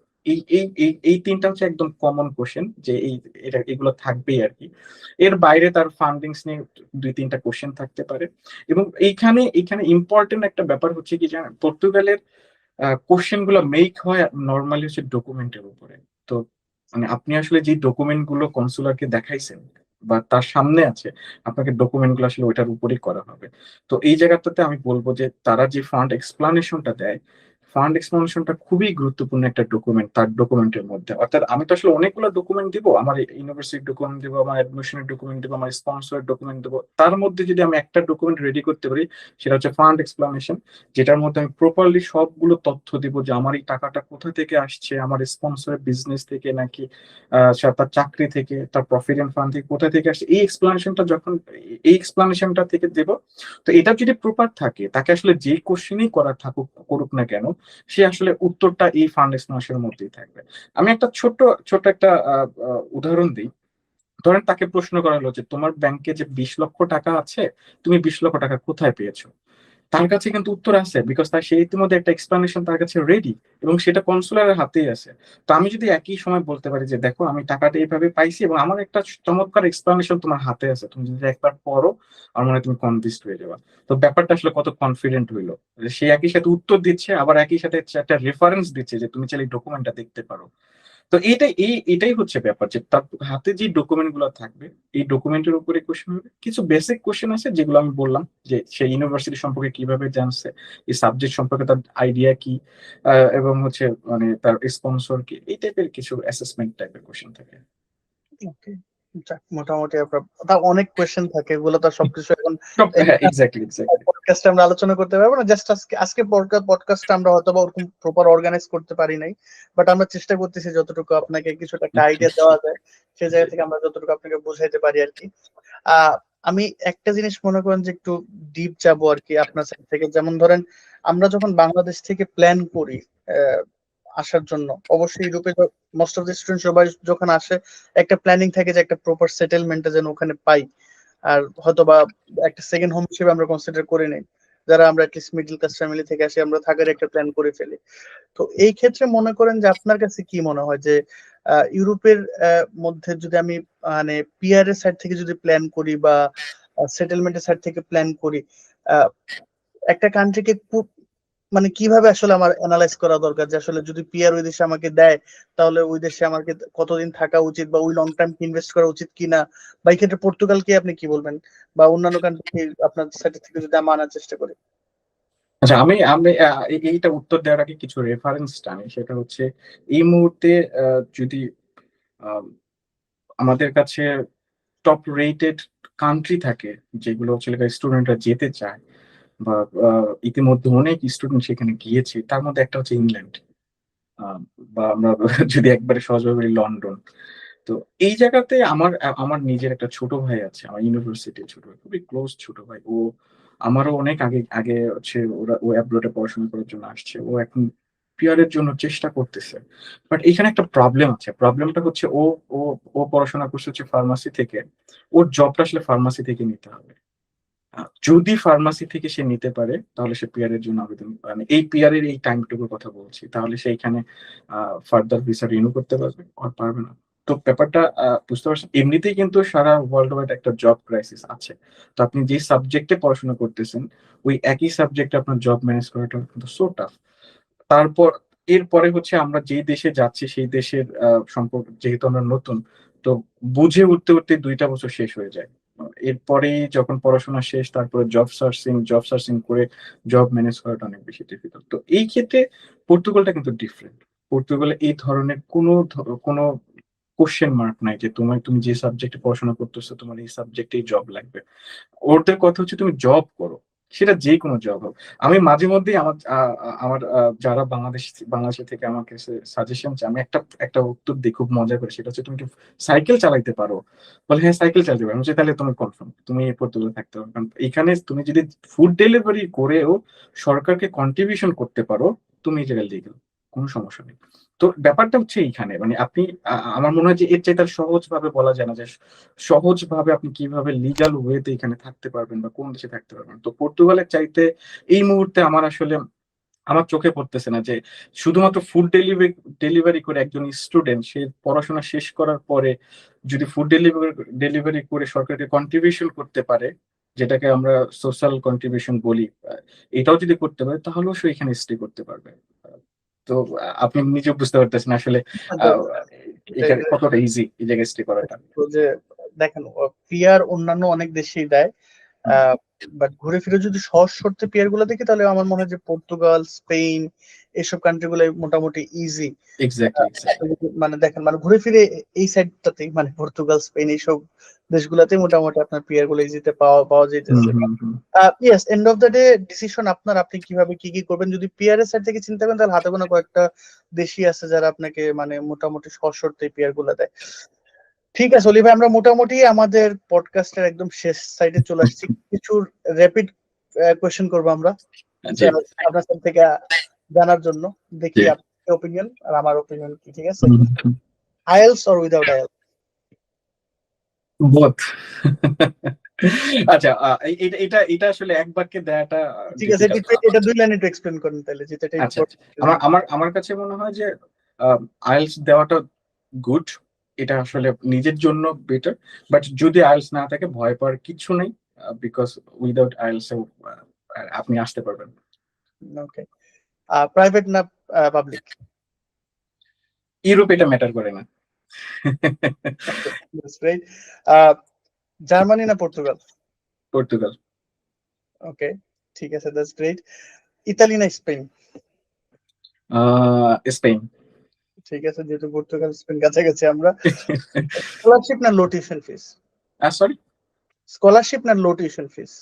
এই 3টা হচ্ছে একদম কমন কোশ্চেন, যে এগুলো থাকবেই আর কি। এর বাইরে তার ফান্ডিংস নিয়ে 2-3টা কোশ্চেন থাকতে পারে। এবং এইখানে এইখানে ইম্পর্টেন্ট একটা ব্যাপার হচ্ছে কি জানেন, পর্তুগালের কোশ্চেন গুলো মেক হয় নর্মালি হচ্ছে ডকুমেন্টের উপরে। তো মানে আপনি আসলে যে ডকুমেন্ট গুলো কনসুলারকে দেখাইছেন বা তার সামনে আছে, আপনাকে ডকুমেন্ট গুলো আসলে ওইটার উপরেই করা হবে। তো এই জায়গাটাতে আমি বলবো যে তারা যে ফান্ড এক্সপ্লানেশনটা দেয়, ফান্ড এক্সপ্লানেশনটা খুবই গুরুত্বপূর্ণ একটা ডকুমেন্ট তার ডকুমেন্টের মধ্যে। অর্থাৎ আমি তো আসলে অনেকগুলো ডকুমেন্ট দিব, আমার ইউনিভার্সিটির ডকুমেন্ট দিব, আমার অ্যাডমিশনের ডকুমেন্ট দিব, আমার স্পন্সরের ডকুমেন্ট দেবো, তার মধ্যে যদি আমি একটা ডকুমেন্ট রেডি করতে পারি, সেটা হচ্ছে ফান্ড এক্সপ্লানেশন, যেটার মধ্যে আমি প্রপারলি সবগুলো তথ্য দিব যে আমার এই টাকাটা কোথা থেকে আসছে, আমার স্পন্সরের বিজনেস থেকে নাকি তার চাকরি থেকে, তার প্রভিডেন্ট ফান্ড থেকে, কোথা থেকে আসছে, এই এক্সপ্লানেশনটা থেকে দেব। তো এটা যদি প্রপার থাকে, তাকে আসলে যে কোশ্চেনই করা থাকুক করুক না কেন, সে আসলে উত্তরটা এই ফান্ড এক্সপ্লানেশনের মধ্যেই থাকবে। আমি একটা ছোট ছোট একটা উদাহরণ দিই। ধরেন তাকে প্রশ্ন করা হলো যে তোমার ব্যাংকে যে 20 লক্ষ টাকা আছে, তুমি 20 লক্ষ টাকা কোথায় পেয়েছো। তার কাছে কিন্তু উত্তর আছে, বিকজ তার সে ইতিমধ্যে একটা এক্সপ্লানেশন তার কাছে রেডি, এবং সেটা কনসুলারের হাতেই আছে। তো আমি যদি একই সময় বলতে পারি যে দেখো আমি টাকাটা এইভাবে পাইছি এবং আমার একটা চমৎকার এক্সপ্লানেশন তোমার হাতে আছে, তুমি যদি একবার পড়ো আমার মনে হয় তুমি কনভিন্সড হয়ে যাবে। তো ব্যাপারটা আসলে কত কনফিডেন্ট হইলো যে সে একই সাথে উত্তর দিচ্ছে, আবার একই সাথে একটা রেফারেন্স দিচ্ছে যে তুমি চাইলে ডকুমেন্টটা দেখতে পারো। তো এটাই হচ্ছে ব্যাপার, যে তার হাতে যে ডকুমেন্ট গুলো থাকবে, এই ডকুমেন্টের উপরে কোশ্চেন হবে। কিছু বেসিক কোশ্চেন আছে যেগুলো আমি বললাম, যে সে ইউনিভার্সিটি সম্পর্কে কিভাবে জানছে, এই সাবজেক্ট সম্পর্কে তার আইডিয়া কি, এবং হচ্ছে মানে তার স্পন্সর কি, এই টাইপের কিছু অ্যাসেসমেন্ট টাইপের কোশ্চেন থাকে। ওকে, যাক, মোটামুটি আপনার তা অনেক কোয়েশ্চেন থাকে, এগুলো তো আর সবকিছু এখন হ্যাঁ, এক্স্যাক্টলি এক্স্যাক্টলি। পডকাস্টে আমরা আলোচনা করতে পারবো না। জাস্ট আজকে আজকে পডকাস্টটা আমরা হয়তো বা ওরকম প্রপার অর্গানাইজ করতে পারি নাই, বাট আমরা চেষ্টা করতেছি যতটুকু আপনাকে কিছুটা একটা আইডিয়া দেওয়া যায় সেই জায়গা থেকে আমরা যতটুকু আপনাকে বোঝাইতে পারি আর কি। আমি একটা জিনিস মনে করেন যে একটু ডিপ যাবো আর কি আপনার সাইড থেকে। যেমন ধরেন আমরা যখন বাংলাদেশ থেকে প্ল্যান করি আসার জন্য, অবশ্যই ইউরোপে মোস্ট অফ দ্য স্টুডেন্ট সবাই যখন আসে একটা প্ল্যানিং থাকে যে একটা প্রপার সেটেলমেন্টটা যেন ওখানে পাই, আর হয়তো বা একটা সেকেন্ড হোম হিসেবে আমরা কনসিডার করে নেই। যারা আমরা অ্যাটলিস্ট মিডল ক্লাস ফ্যামিলি থেকে আসি, আমরা থাকার একটা প্ল্যান করে ফেলি। তো এই ক্ষেত্রে মনে করেন যে আপনার কাছে কি মনে হয় যে ইউরোপের মধ্যে যদি আমি মানে পিআর এর সাইড থেকে যদি প্ল্যান করি বা সেটেলমেন্টের সাইড থেকে প্ল্যান করি, আহ, একটা কান্ট্রিকে মানে কিভাবে আসলে আমার অ্যানালাইজ করা দরকার যে আসলে যদি পিআর ওই দেশে আমাকে দেয় তাহলে ওই দেশে আমাকে কতদিন থাকা উচিত বা ওই লং টাইম ইনভেস্ট করা উচিত কিনা, বা এই ক্ষেত্রে পর্তুগালকে আপনি কি বলবেন বা অন্যান্য কান্ট্রি আপনার সাইড থেকে যদি আমি আনার চেষ্টা করি। আচ্ছা, আমি আমি এইটা উত্তর দেওয়ার আগে কিছু রেফারেন্স টানি। সেটা হচ্ছে এই মুহূর্তে যদি আহ, আমাদের কাছে টপ রেটেড কান্ট্রি থাকে, যেগুলো হচ্ছে স্টুডেন্টরা যেতে চায়, বা ইতিমধ্যে অনেক স্টুডেন্ট সেখানে গিয়েছে, তার মধ্যে একটা হচ্ছে ইংল্যান্ড, আহ, বা আমরা যদি একবারে সহজভাবে বলি লন্ডন। তো এই জায়গাতে আমার আমার নিজের একটা ছোট ভাই আছে, আমার ইউনিভার্সিটির ছোট ভাই, খুবই ক্লোজ ছোট ভাই। ও আমারও অনেক আগে আগে হচ্ছে ও অ্যাব্রোডে পড়াশোনা করার জন্য আসছে, ও এখন পিয়ারের জন্য চেষ্টা করতেছে। বাট এখানে একটা প্রবলেম আছে, প্রবলেমটা হচ্ছে ও ও পড়াশোনা করছে হচ্ছে ফার্মাসি থেকে, ওর জবটা আসলে ফার্মাসি থেকে নিতে হবে। যদি ফার্মাসি থেকে সে নিতে পারে তাহলে সে পিআর এর জন্য আবেদন, মানে এই পিআর এর এই টাইমটুকুর কথা বলছি, তাহলে সে এখানে ফার্দার ভিসা রিনিউ করতে পারবে আর পারবে না। তো ব্যাপারটা বুঝতে পারছেন, এমনিতেই কিন্তু সারা ওয়ার্ল্ড ওয়াইড একটা জব ক্রাইসিস আছে। তো আপনি যে সাবজেক্টে পড়াশোনা করতেছেন, ওই একই সাবজেক্টে আপনার জব ম্যানেজ করাটা কিন্তু সো টাফ। তারপর এরপরে হচ্ছে আমরা যেই দেশে যাচ্ছি সেই দেশের সম্পর্ক যেহেতু আমরা নতুন, তো বুঝে উঠতে ২ টা বছর শেষ হয়ে যায়। এরপরেই যখন পড়াশোনা শেষ তারপরে জব সার্চিং করে জব ম্যানেজ করাটা অনেক বেশি ডিফিকাল্ট। তো এই ক্ষেত্রে পর্তুগালটা কিন্তু ডিফারেন্ট। পর্তুগালে এই ধরনের কোনো কোয়েশ্চেন মার্ক নাই যে তুমি যে সাবজেক্টে পড়াশোনা করতেছো তোমার এই সাবজেক্টেই জব লাগবে। ওদের কথা হচ্ছে তুমি জব করো। সেটা যেকোনো জব হোক। আমি মাঝে মধ্যেই আমার যারা বাংলাদেশে থেকে আমার কাছে সাজেশন চায়, আমি একটা উত্তর দিই খুব মজা করে। সেটা হচ্ছে, "তুমি কি সাইকেল চালাইতে পারো?" বলে, "হ্যাঁ, সাইকেল চালাতে পারি।" আমি বলছি, "তাহলে তুমি কনফার্ম। তুমি পর্তুগালে থাকতে পারো।" কারণ এখানে তুমি যদি ফুড ডেলিভারি করেও সরকারকে কন্ট্রিবিউশন করতে পারো, তুমি এই জায়গায় লিগ্যাল। কোন সমস্যা নেই। তো ব্যাপারটা হচ্ছে এইখানে। মানে আপনি আমার মনে হয় যে এর চাইতে আর সহজভাবে বলা যায় না যে সহজভাবে আপনি কিভাবে লিগ্যাল ওয়েতে এখানে থাকতে পারবেন বা কোন দেশে থাকতে পারবেন। তো পর্তুগালের চাইতে এই মুহূর্তে আমার চোখে পড়তেছে না যে শুধুমাত্র ফুড ডেলিভারি করে একজন স্টুডেন্ট সে পড়াশোনা শেষ করার পরে যদি ফুড ডেলিভারি করে সরকারকে কন্ট্রিবিউশন করতে পারে, যেটাকে আমরা সোশ্যাল কন্ট্রিবিউশন বলি। এটাও যদি করতে পারে তাহলেও সে এখানে স্টে করতে পারবে। আ তো আপনি নিজেও বুঝতে পারতেছেন আসলে আ এখানে কতটা ইজি এই জায়গায় স্টে করাটা। তো যে দেখেন পিআর অন্যান্য অনেক দেশেই দেয়, হুম, বাট ঘুরে ফিরে যদি সহজ শর্তে পিআর গুলো দেখি তাহলে আমার মনে হয় যে পর্তুগাল, স্পেন এসব কান্ট্রি গুলো মোটামুটি ইজি। এক্সাক্টলি। মানে দেখেন মানে ঘুরে ফিরে এই সাইডটাতেই মানে পর্তুগাল, স্পেন এইসব দেশগুলোতে মোটামুটি আপনার পিআর গুলো ইজিতে পাওয়া পাওয়া হুম, যাইতেছে। হুম, হুম। Yes, end of the day decision আপনার, আপনি কিভাবে কি কি করবেন। যদি পিআর এর সাইড থেকে চিন্তা করেন তাহলে হাতে গোনা কয়েকটা দেশই আছে যারা আপনাকে মানে মোটামুটি সহজ শর্তে পিআর গুলো দেয়। ঠিক আছে অলি ভাই, আমরা মোটামুটি আমাদের পডকাস্টের একদম শেষ সাইডে চলে আসছি। কিছু র্যাপিড কোয়েশ্চেন করবো আমরা জি, আপনার সাইড থেকে জানার জন্য। দেখি জি। আপনার ওপিনিয়ন আর আমার ওপিনিয়ন কি, ঠিক আছে? হুম, হুম। IELTS or without IELTS? Both. আচ্ছা, এটা আসলে এক বাক্যে দেয়াটা ঠিক আছে, ডিফিকাল্ট। এটা দুই লাইনে একটু এক্সপ্লেন করেন তাহলে, যেটা এটা আচ্ছা, আচ্ছা। আমার কাছে মনে হয় যে IELTS দেওয়াটা গুড। এটা আসলে নিজের জন্য বেটার। বাট যদি IELTS না থাকে ভয় পাওয়ার কিছু নেই। বিকজ উইথআউট IELTS এও আপনি আসতে পারবেন। ওকে। প্রাইভেট না পাবলিক? ইউরোপ এটা ম্যাটার করে না। রাইট। জার্মানি না পর্তুগাল? পর্তুগাল। ওকে, ঠিক আছে, দ্যাটস গ্রেট। ইতালি না স্পেন? স্পেন। ঠিক আছে, যেহেতু পর্তুগাল স্পেন কাছাকাছি আমরা। স্কলারশিপ না লো টিউশন ফিস? সরি? স্কলারশিপ না লো টিউশন ফিস?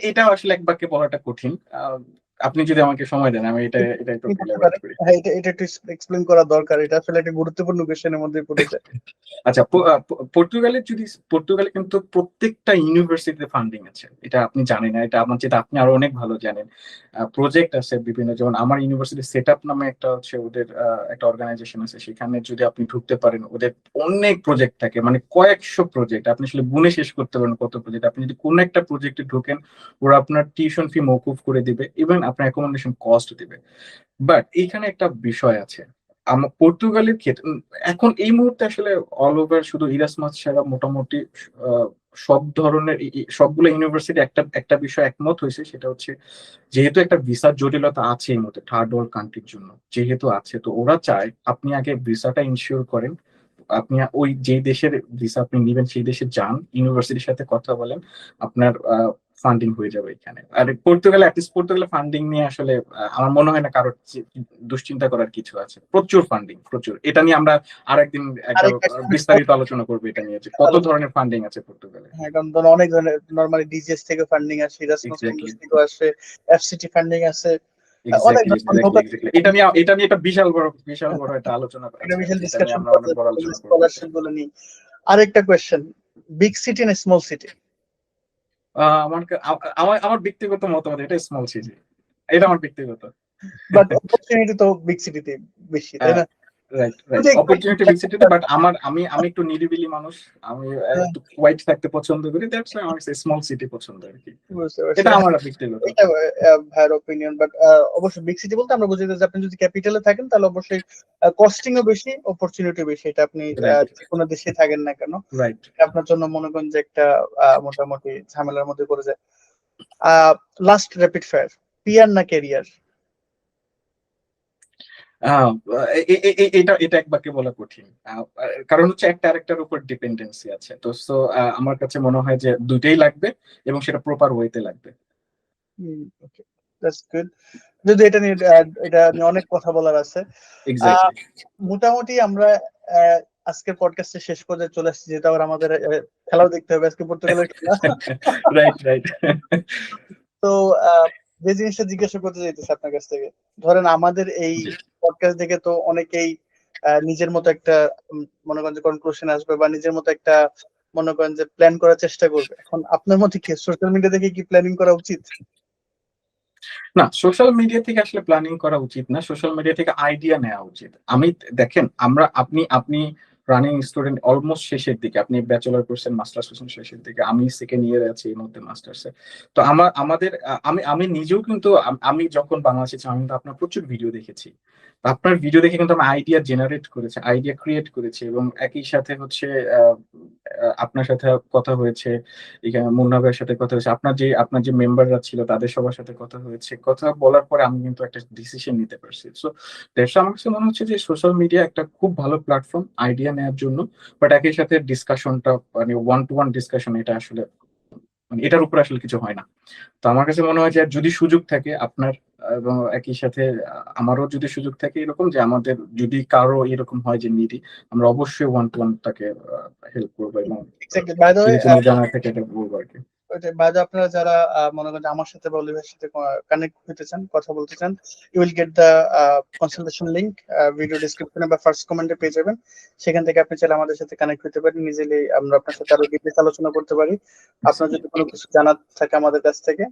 এটা আসলে এক বাক্যে বলাটা কঠিন। আপনি যদি আমাকে সময় দেন আমি এটা একটু কি করতে এলাবোরেট পারে? করি। হ্যাঁ, এটা একটু এক্সপ্লেন করা দরকার। এটা আসলে একটা গুরুত্বপূর্ণ কোশ্চেনের মধ্যে পড়ে যায়। আচ্ছা, পর্তুগালে কিন্তু প্রত্যেকটা ইউনিভার্সিটিতে ফান্ডিং আছে। এটা আপনি জানেন না। এটা আমার চেয়ে আপনি আরো অনেক ভালো জানেন। প্রজেক্ট আছে বিভিন্ন, যেমন আমার ইউনিভার্সিটি সেটআপ নামে একটা হচ্ছে ওদের একটা অর্গানাইজেশন আছে। সেখানে যদি আপনি ঢুকতে পারেন ওদের অনেক প্রজেক্ট থাকে। মানে কয়েকশো প্রজেক্ট। আপনি আসলে গুণে শেষ করতে পারেন কত প্রজেক্ট। আপনি যদি কোন একটা প্রজেক্টে ঢোকেন ওরা আপনার টিউশন ফি মওকুফ করে দিবে। ইভেন আপনার অ্যাকোমোডেশন কস্ট দিবে। বাট এইখানে একটা বিষয় আছে। পর্তুগালের ক্ষেত্রে এখন এই মুহূর্তে আসলে অল ওভার শুধু ইরাসমাস ছাড়া মোটামুটি আ সব ধরনের সবগুলো ইউনিভার্সিটি একটা বিষয় একমত হইছে, সেটা হচ্ছে যেহেতু একটা ভিসার জটিলতা আছে এই মুহূর্তে থার্ড ওয়ার্ল্ড কান্ট্রির জন্য। যেহেতু আছে তো ওরা চায় আপনি আগে ভিসাটা ইনশিওর করেন। আপনি ওই যে দেশের ভিসা আপনি নিবেন সেই দেশে যান, ইউনিভার্সিটির সাথে কথা বলেন। আপনার ফান্ডিং হয়ে যাবে এখানে। আর পর্তুগালে এট লিস্ট পর্তুগালে ফান্ডিং নিয়ে আসলে আমার মনে হয় না কারো দুশ্চিন্তা করার কিছু আছে। প্রচুর ফান্ডিং, প্রচুর। এটা নিয়ে আমরা আরেকদিন একবার আরেকটা বিস্তারিত আলোচনা করব এটা নিয়ে যে কত ধরনের ফান্ডিং আছে পর্তুগালে। হ্যাঁ, কারণ ধরুন অনেক ধরনের নরমালি ডিজিএস থেকে ফান্ডিং আসে, ইরাসমাস এক্সাক্টলি, ফাউন্ডেশন থেকেও আসে, এফসিটি ফান্ডিং আছে। অনেক এক্সাক্টলি, ধরনের এক্সাক্টলি, লোকাল এক্সাক্টলি। এটা নিয়ে একটা বিশাল বড় একটা আলোচনা একটা আছে বিশাল যেটা নিয়ে ডিসকাশন আমরা করা অনেক যায় বড় আলোচনা করব এটা। স্কলারশিপ গুলো নিয়ে। আরেকটা কোয়েশ্চেন, বিগ সিটি না স্মল সিটি? আমার আমার আমার ব্যক্তিগত মতামত এটা স্মল সিটি। এটা আমার ব্যক্তিগত। বাট অপরচুনিটি তো বিগ সিটিতে বেশি, তাই হ্যাঁ, না? Right, right. যদি একটু অপরচুনিটি বিগ সিটিতে, বাট আমি একটু নিরিবিলি মানুষ। আমি একটু কোয়াইট থাকতে পছন্দ করি। দ্যাটস ওয়াই আমার স্মল সিটি পছন্দ আরকি। বুঝতে পারছি। এটা আমার ব্যক্তিগত। এটা ভাইয়ের অপিনিয়ন, বাট অবশ্যই বিগ সিটি বলতে আমরা বুঝি যে আপনি যদি ক্যাপিটালে থাকেন তাহলে অবশ্যই কস্টিংও বেশি, অপরচুনিটি বেশি। এটা আপনি রাইট, যে কোনো দেশে থাকেন না কেন, রাইট। আপনার জন্য মনে করেন যে একটা মোটামুটি ঝামেলার মধ্যে পড়ে যায়। লাস্ট র্যাপিড ফায়ার, পিয়ার না ক্যারিয়ার? আহ, এটা এটা এক বাক্যে বলা কঠিন। কারণ হচ্ছে একটা আরেকটার উপর ডিপেন্ডেন্সি আছে। তো সো আমার কাছে মনে হয় যে দুইটাই লাগবে এবং সেটা প্রপার ওয়েতে লাগবে। ওকে, দ্যাটস গুড। যদি এটা নিয়ে অনেক কথা বলার আছে। আহ, এক্স্যাক্টলি। মোটামুটি আমরা আজকের পডকাস্টে শেষ পর্যায়ে চলে আসছি, যেটা আবার আমাদের খেলাও দেখতে হবে, আজকে পর্তুগালের খেলা। Right, right. তো যে জিনিসটা জিজ্ঞাসা করতে চাইতেছি আপনার কাছ থেকে, ধরেন আমাদের এই জি। পডকাস্ট দেখে তো অনেকেই নিজের মতো একটা মনে করেন যে কনক্লুশন আসবে, বা নিজের মতো একটা মনে করেন যে প্ল্যান করার চেষ্টা করবে। এখন আপনার মতে কি সোশ্যাল মিডিয়া দেখে কি প্ল্যানিং করা উচিত? না, সোশ্যাল মিডিয়া থেকে আসলে প্ল্যানিং করা উচিত না। সোশ্যাল মিডিয়া থেকে আইডিয়া নেওয়া উচিত। দেখেন, আপনি রানিং স্টুডেন্ট অলমোস্ট শেষের দিকে। আপনি ব্যাচেলর করছেন, মাস্টার্স করছেন শেষের দিকে। আমি সেকেন্ড ইয়ারে আছি এই মুহূর্তে মাস্টার্সে। তো আমাদের আমি নিজেও কিন্তু আমি যখন বাংলাদেশে ছিলাম, আমি কিন্তু আপনার প্রচুর ভিডিও দেখেছি। তো আপনার ভিডিও দেখে কিন্তু আমি আইডিয়া জেনারেট করেছি, আইডিয়া ক্রিয়েট করেছি, এবং একই সাথে হচ্ছে আহ, আপনার সাথে কথা হয়েছে, এখানে মুন্না ভাইয়ের সাথে কথা হয়েছে, আপনার যে মেম্বাররা ছিল তাদের সবার সাথে কথা হয়েছে। কথা বলার পরে আমি কিন্তু একটা ডিসিশন নিতে পারছি। সো দ্যাটস আমার কাছে মনে হচ্ছে যে সোশ্যাল মিডিয়া একটা খুব ভালো প্ল্যাটফর্ম আইডিয়া নেওয়ার জন্য। বাট একই সাথে ডিসকাশনটা, মানে ওয়ান টু ওয়ান ডিসকাশন, এটা আসলে মানে এটার উপর আসলে কিছু হয় না। তো আমার কাছে মনে হয় যে যদি সুযোগ থাকে আপনার, এবং একই সাথে আমারও যদি সুযোগ থাকে এরকম, যে আমাদের যদি কারো এরকম হয় যে নিডি, আমরা অবশ্যই ওয়ান টু ওয়ান তাকে হেল্প করবো, এবং এক্স্যাক্টলি। বাই দ্য ওয়ে, যদি কোনো জানা থাকে এটা বলবো আর কি। আপনারা যারা মনে করেন যে আমার সাথে বা অলিভারের সাথে কানেক্ট হতে চান, কথা বলতে চান, you will get the consultation link video ডেসক্রিপশনে বা ফার্স্ট কমেন্টে পেয়ে যাবেন। সেখান থেকে আপনি চাইলে আমাদের সাথে কানেক্ট হতে পারেন ইজিলি। আমরা আপনার সাথে আরো ডিটেইলস আলোচনা করতে পারি। আপনার যদি কোনো কিছু জানার থাকে আমাদের কাছ থেকে,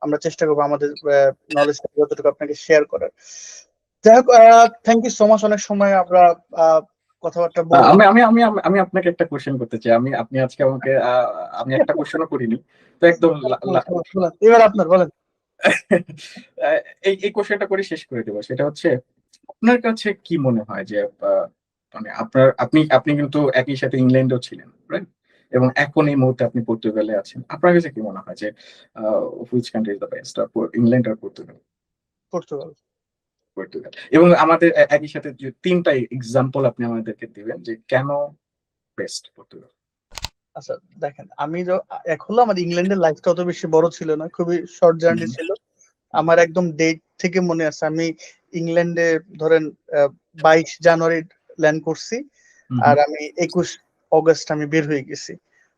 আমরা চেষ্টা করবো আমাদের নলেজটা যতটুকু আপনাকে শেয়ার করার। যাই হোক, থ্যাংক ইউ সো মাচ। অনেক সময় আমরা আহ, কথাবার্তা বললাম। আমি আমি আমি আমি আমি আপনাকে একটা কোশ্চেন করতে চাই। আপনি আজকে আমাকে আমি একটা কোশ্চেনও করিনি। তো একদম এবার আপনার বলেন। আহ, এই কোশ্চেনটা করে শেষ করে দেবো। সেটা হচ্ছে, আপনার কাছে কি মনে হয় যে মানে আপনি কিন্তু একই সাথে ইংল্যান্ডেও ছিলেন, রাইট? এবং এখন এই মুহূর্তে আপনি পর্তুগালে আছেন। আপনার কাছে কি মনে হয় যে which country is the best, England আর পর্তুগাল? পর্তুগাল। পর্তুগাল। এবং আমাদের একই সাথে যে তিনটা এক্সাম্পল আপনি আমাদেরকে দিবেন যে কেন বেস্ট পর্তুগাল। আচ্ছা, দেখেন, আমি এক হলো আমার ইংল্যান্ডের লাইফটা অত বেশি বড় ছিল না, খুবই শর্ট জার্নি হুম, ছিল। আমার একদম ডেট থেকে মনে আছে, আমি ইংল্যান্ডে ধরেন 22 জানুয়ারি ল্যান্ড করছি, হুম, আর হুম। আমি 21 অগস্ট আমি বের হয়ে গেছি।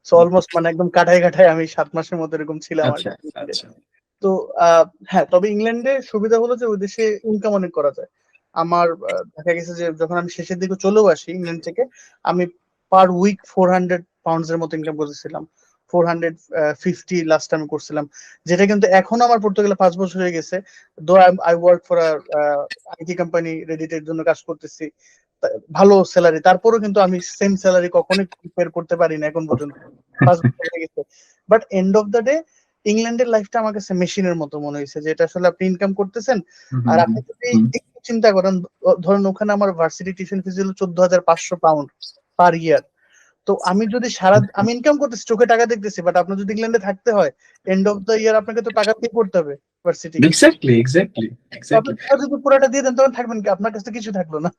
সো অলমোস্ট মানে একদম কাটায় কাটায় আমি 7 মাসের মতো এরকম ছিলাম আর আচ্ছা, কি ইংল্যান্ডে। আচ্ছা। তো হ্যাঁ, তবে ইংল্যান্ডে সুবিধা হলো যে ওই দেশে ইনকাম অনেক করা যায়। আমার দেখা গেছে যে যখন আমি শেষের দিকে চলেও আসি ইংল্যান্ড থেকে, আমি পার উইক 400 পাউন্ডস এর মতো ইনকাম করতেছিলাম। 450 লাস্ট আমি করছিলাম, যেটা কিন্তু এখনো আমার পর্তুগালে 5 বছর হয়ে গেছে। Though I work for IT company, রেডিটের জন্য কাজ করতেছি, ভালো স্যালারি, তারপরেও কিন্তু আমি সেম স্যালারি কখনোই কম্পেয়ার করতে পারি না এখন পর্যন্ত। 5 বছর হয়ে গেছে। But and of the day ইংল্যান্ডের লাইফটা আমার কাছে মেশিনের মতো মনে হয়েছে, যে এটা আসলে আপনি ইনকাম করতেছেন। হুম, আর হুম, হুম, আপনি যদি হুম। একটু চিন্তা করেন, ধরেন ওখানে আমার ভার্সিটি টিউশন ফিস হলো 14,500 পাউন্ড পার ইয়ার। তো আমি যদি আমি ইনকাম করতেছি, চোখে টাকা দেখতেছি, বাট আপনার যদি ইংল্যান্ডে থাকতে হয়, এন্ড অফ দ্য ইয়ার আপনাকে তো টাকা পে করতে হবে ভার্সিটি। এক্স্যাক্টলি, এক্স্যাক্টলি, তো আপনি এক্স্যাক্টলি। টাকা যদি পুরোটা দিয়ে দেন তখন থাকবেন কি? আপনার কাছে কিছু থাকলো না।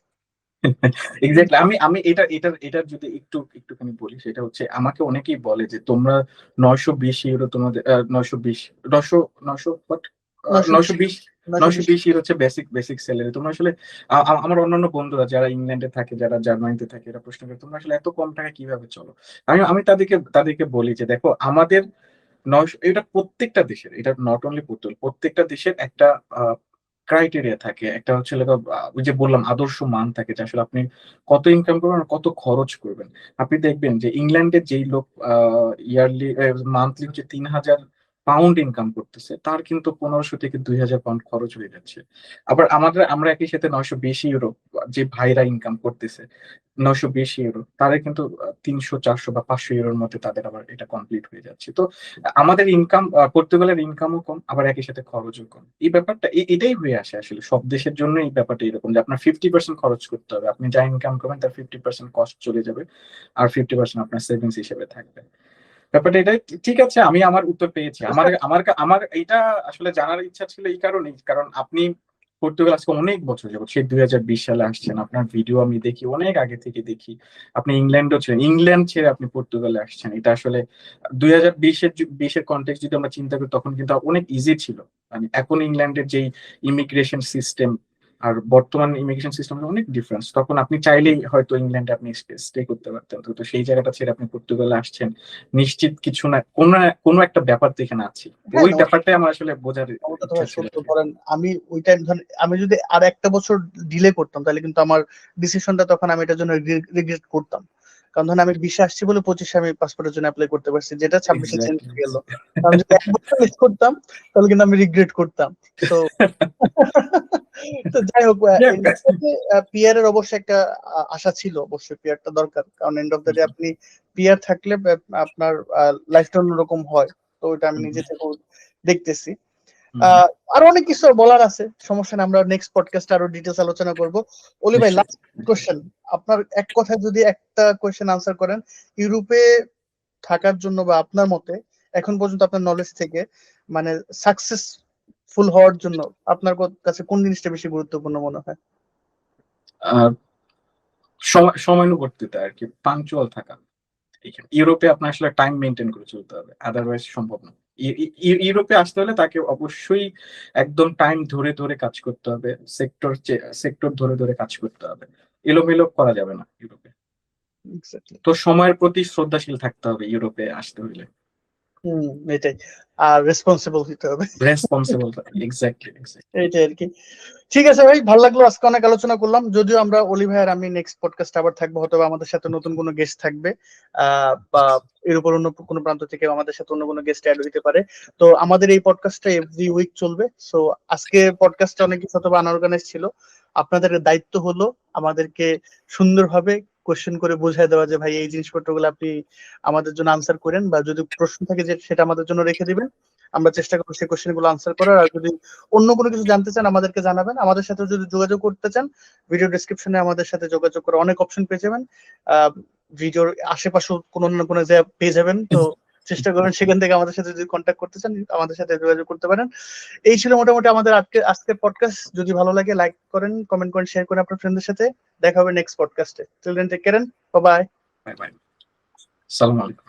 এক্স্যাক্টলি। আমি আমি এটার যদি একটুখানি বলি, সেটা হচ্ছে আমাকে অনেকেই বলে যে তোমরা 920 ইউরো তোমাদের 920 900 900 what 920 920 920 920 ইউরো হচ্ছে বেসিক স্যালারি। তোমরা আসলে আমার অন্যান্য বন্ধুরা যারা ইংল্যান্ডে থাকে, যারা জার্মানিতে থাকে, এরা প্রশ্ন করে তোমরা আসলে এত কম টাকা কিভাবে চলো। আমি আমি তাদেরকে বলি যে দেখো, আমাদের 900, এটা প্রত্যেকটা দেশের, এটা নট অনলি পর্তুগাল, প্রত্যেকটা দেশের একটা ক্রাইটেরিয়া থাকে। একটা হচ্ছে ওই যে বললাম আদর্শ মান থাকে, যে আসলে আপনি কত ইনকাম করবেন আর কত খরচ করবেন। আপনি দেখবেন যে ইংল্যান্ডের যেই লোক ইয়ারলি মান্থলি হচ্ছে 3,000 পাউন্ড ইনকাম করতেছে, তার কিন্তু 1500 থেকে 2000 পাউন্ড খরচ হয়ে যাচ্ছে। আবার আমরা একই সাথে 920 ইউরো যে ভাইরা ইনকাম করতেছে, 920 ইউরো, তারা কিন্তু 300, 400 বা 500 ইউরোর মধ্যে তাদের আবার এটা কমপ্লিট হয়ে যাচ্ছে। তো আমাদের ইনকাম, পর্তুগালের ইনকামও কম, আবার একই সাথে খরচও কম। এই ব্যাপারটা এটাই হয়ে আসে আসলে সব দেশের জন্য। এই ব্যাপারটা এরকম যে আপনার 50% খরচ করতে হবে, আপনি যা ইনকাম করবেন তার 50% কস্ট চলে যাবে, আর 50% আপনার সেভিংস হিসেবে থাকবে। ব্যাপারটা এটাই। ঠিক আছে, আমি আমার উত্তর পেয়েছি। আমার আমার আমার এইটা আসলে জানার ইচ্ছা ছিল এই কারণেই, কারণ আপনি পর্তুগাল আজকে অনেক বছর যাবত, সেই 2020 সালে আসছেন, আপনার ভিডিও আমি দেখি, অনেক আগে থেকে দেখি। আপনি ইংল্যান্ডও ছিলেন, ইংল্যান্ড ছেড়ে আপনি পর্তুগালে আসছেন, এটা আসলে 2020-এর কন্টেক্সট যদি আমরা চিন্তা করি তখন কিন্তু অনেক ইজি ছিল। মানে এখন ইংল্যান্ডের যেই ইমিগ্রেশন সিস্টেম আর বর্তমান ইমিগ্রেশন সিস্টেম অনেক ডিফারেন্স। তখন আপনি চাইলেই হয়তো ইংল্যান্ডে আপনি স্টে করতে পারতেন, তো সেই জায়গাটা ছেড়ে আপনি পর্তুগালে আসছেন, নিশ্চিত কিছু না কোনো একটা ব্যাপার তো এখানে আছে। তো হ্যাঁ ওই ব্যাপারটাই আমার আসলে বোঝার ওটা তো ইচ্ছা ভাই ছিল সত্য। আর কি। ধরেন আমি ওই টাইম ধরেন আমি যদি আর একটা বছর ডিলে করতাম তাহলে কিন্তু আমার ডিসিশনটা তখন আমি এটার জন্য রিগ্রেট করতাম। কারণ ধরেন আমি 20 আসছি বলে 25 আমি পাসপোর্টের জন্য অ্যাপ্লাই করতে পারছি, যেটা 26 চেঞ্জ এক্স্যাক্টলি। হয়ে গেল। আমি যদি এক বছর মিস করতাম তাহলে কিন্তু আমি রিগ্রেট করতাম। তো তো যাই হোক, পিআর এর অবশ্যই একটা আশা ছিল, অবশ্যই পিআরটা দরকার, কারণ এন্ড অফ দ্য ডে আপনি পিআর থাকলে আপনার লাইফটা অন্যরকম হয়। তো ওটা আমি নিজে থেকে দেখতেছি। আরো অনেক কিছু বলার আছে, সমস্যা নেই, আমরা নেক্সট পডকাস্টে আরো ডিটেলস আলোচনা করব। অলি ভাই, লাস্ট কোশ্চেন, আপনার এক কথায় যদি একটা কোশ্চেন আনসার করেন, ইউরোপে থাকার জন্য বা আপনার মতে এখন পর্যন্ত আপনার নলেজ থেকে মানে সাকসেসফুল হওয়ার জন্য আপনার কাছে কোন জিনিসটা বেশি গুরুত্বপূর্ণ মনে হয়? সময়ানুবর্তিতা আর কি, পাংচুয়াল থাকা। এখানে ইউরোপে আপনার আসলে টাইম মেনটেন করে চলতে হবে, আদারওয়াইজ সম্ভব না। ইউরোপে আসতে হলে তাকে অবশ্যই একদম টাইম ধরে ধরে কাজ করতে হবে, সেক্টর ধরে ধরে কাজ করতে হবে, এলোমেলো করা যাবে না ইউরোপে। এক্স্যাক্টলি। তো সময়ের প্রতি শ্রদ্ধাশীল থাকতে হবে ইউরোপে আসতে হলে, হুম, এটাই। আর রেসপন্সিবল হতে হবে। রেসপন্সিবল। Exactly exactly. এইটাই আর কি। ঠিক আছে ভাই, ভালো লাগলো, আজকে অনেক আলোচনা করলাম। যদিও আমরা অলি ভাই আর আমি নেক্সট পডকাস্ট আবার থাকবো, হয়তো আমাদের সাথে নতুন কোনো গেস্ট থাকবে, বা এর উপর অন্য কোনো প্রান্ত থেকে আমাদের সাথে অন্য কোনো গেস্ট অ্যাড হইতে পারে। তো আমাদের এই পডকাস্টটা এভরি উইক চলবে। সো আজকে পডকাস্টটা অনেক কিছু হয়তো আনঅর্গানাইজ ছিল, আপনাদের দায়িত্ব হলো আমাদেরকে সুন্দরভাবে কোশ্চেন করে বোঝায় দেওয়া যে ভাই এই জিনিসপত্রগুলো আপনি আমাদের জন্য আনসার করেন, বা যদি প্রশ্ন থাকে যে সেটা আমাদের জন্য রেখে দিবেন, আমরা চেষ্টা করবো সেই কোশ্চেন গুলো আনসার করার। আর যদি অন্য কোনো কিছু জানতে চান আমাদেরকে জানাবেন। আমাদের সাথে যদি যোগাযোগ করতে চান, ভিডিও ডেসক্রিপশনে আমাদের সাথে যোগাযোগ করে অনেক অপশন পেয়ে যাবেন। ভিডিওর আশেপাশে কোনো না কোনো জায়গায় পেয়ে যাবেন। তো চেষ্টা করবেন সেখান থেকে আমাদের সাথে যদি কন্ট্যাক্ট করতে চান আমাদের সাথে যোগাযোগ করতে পারেন। এই ছিল মোটামুটি আমাদের আজকের পডকাস্ট। যদি ভালো লাগে লাইক করেন, কমেন্ট করেন, শেয়ার করেন আপনার ফ্রেন্ডদের সাথে। দেখা হবে নেক্সট পডকাস্টে। Till then take care, bye bye. Bye bye. সালাম আলাইকুম।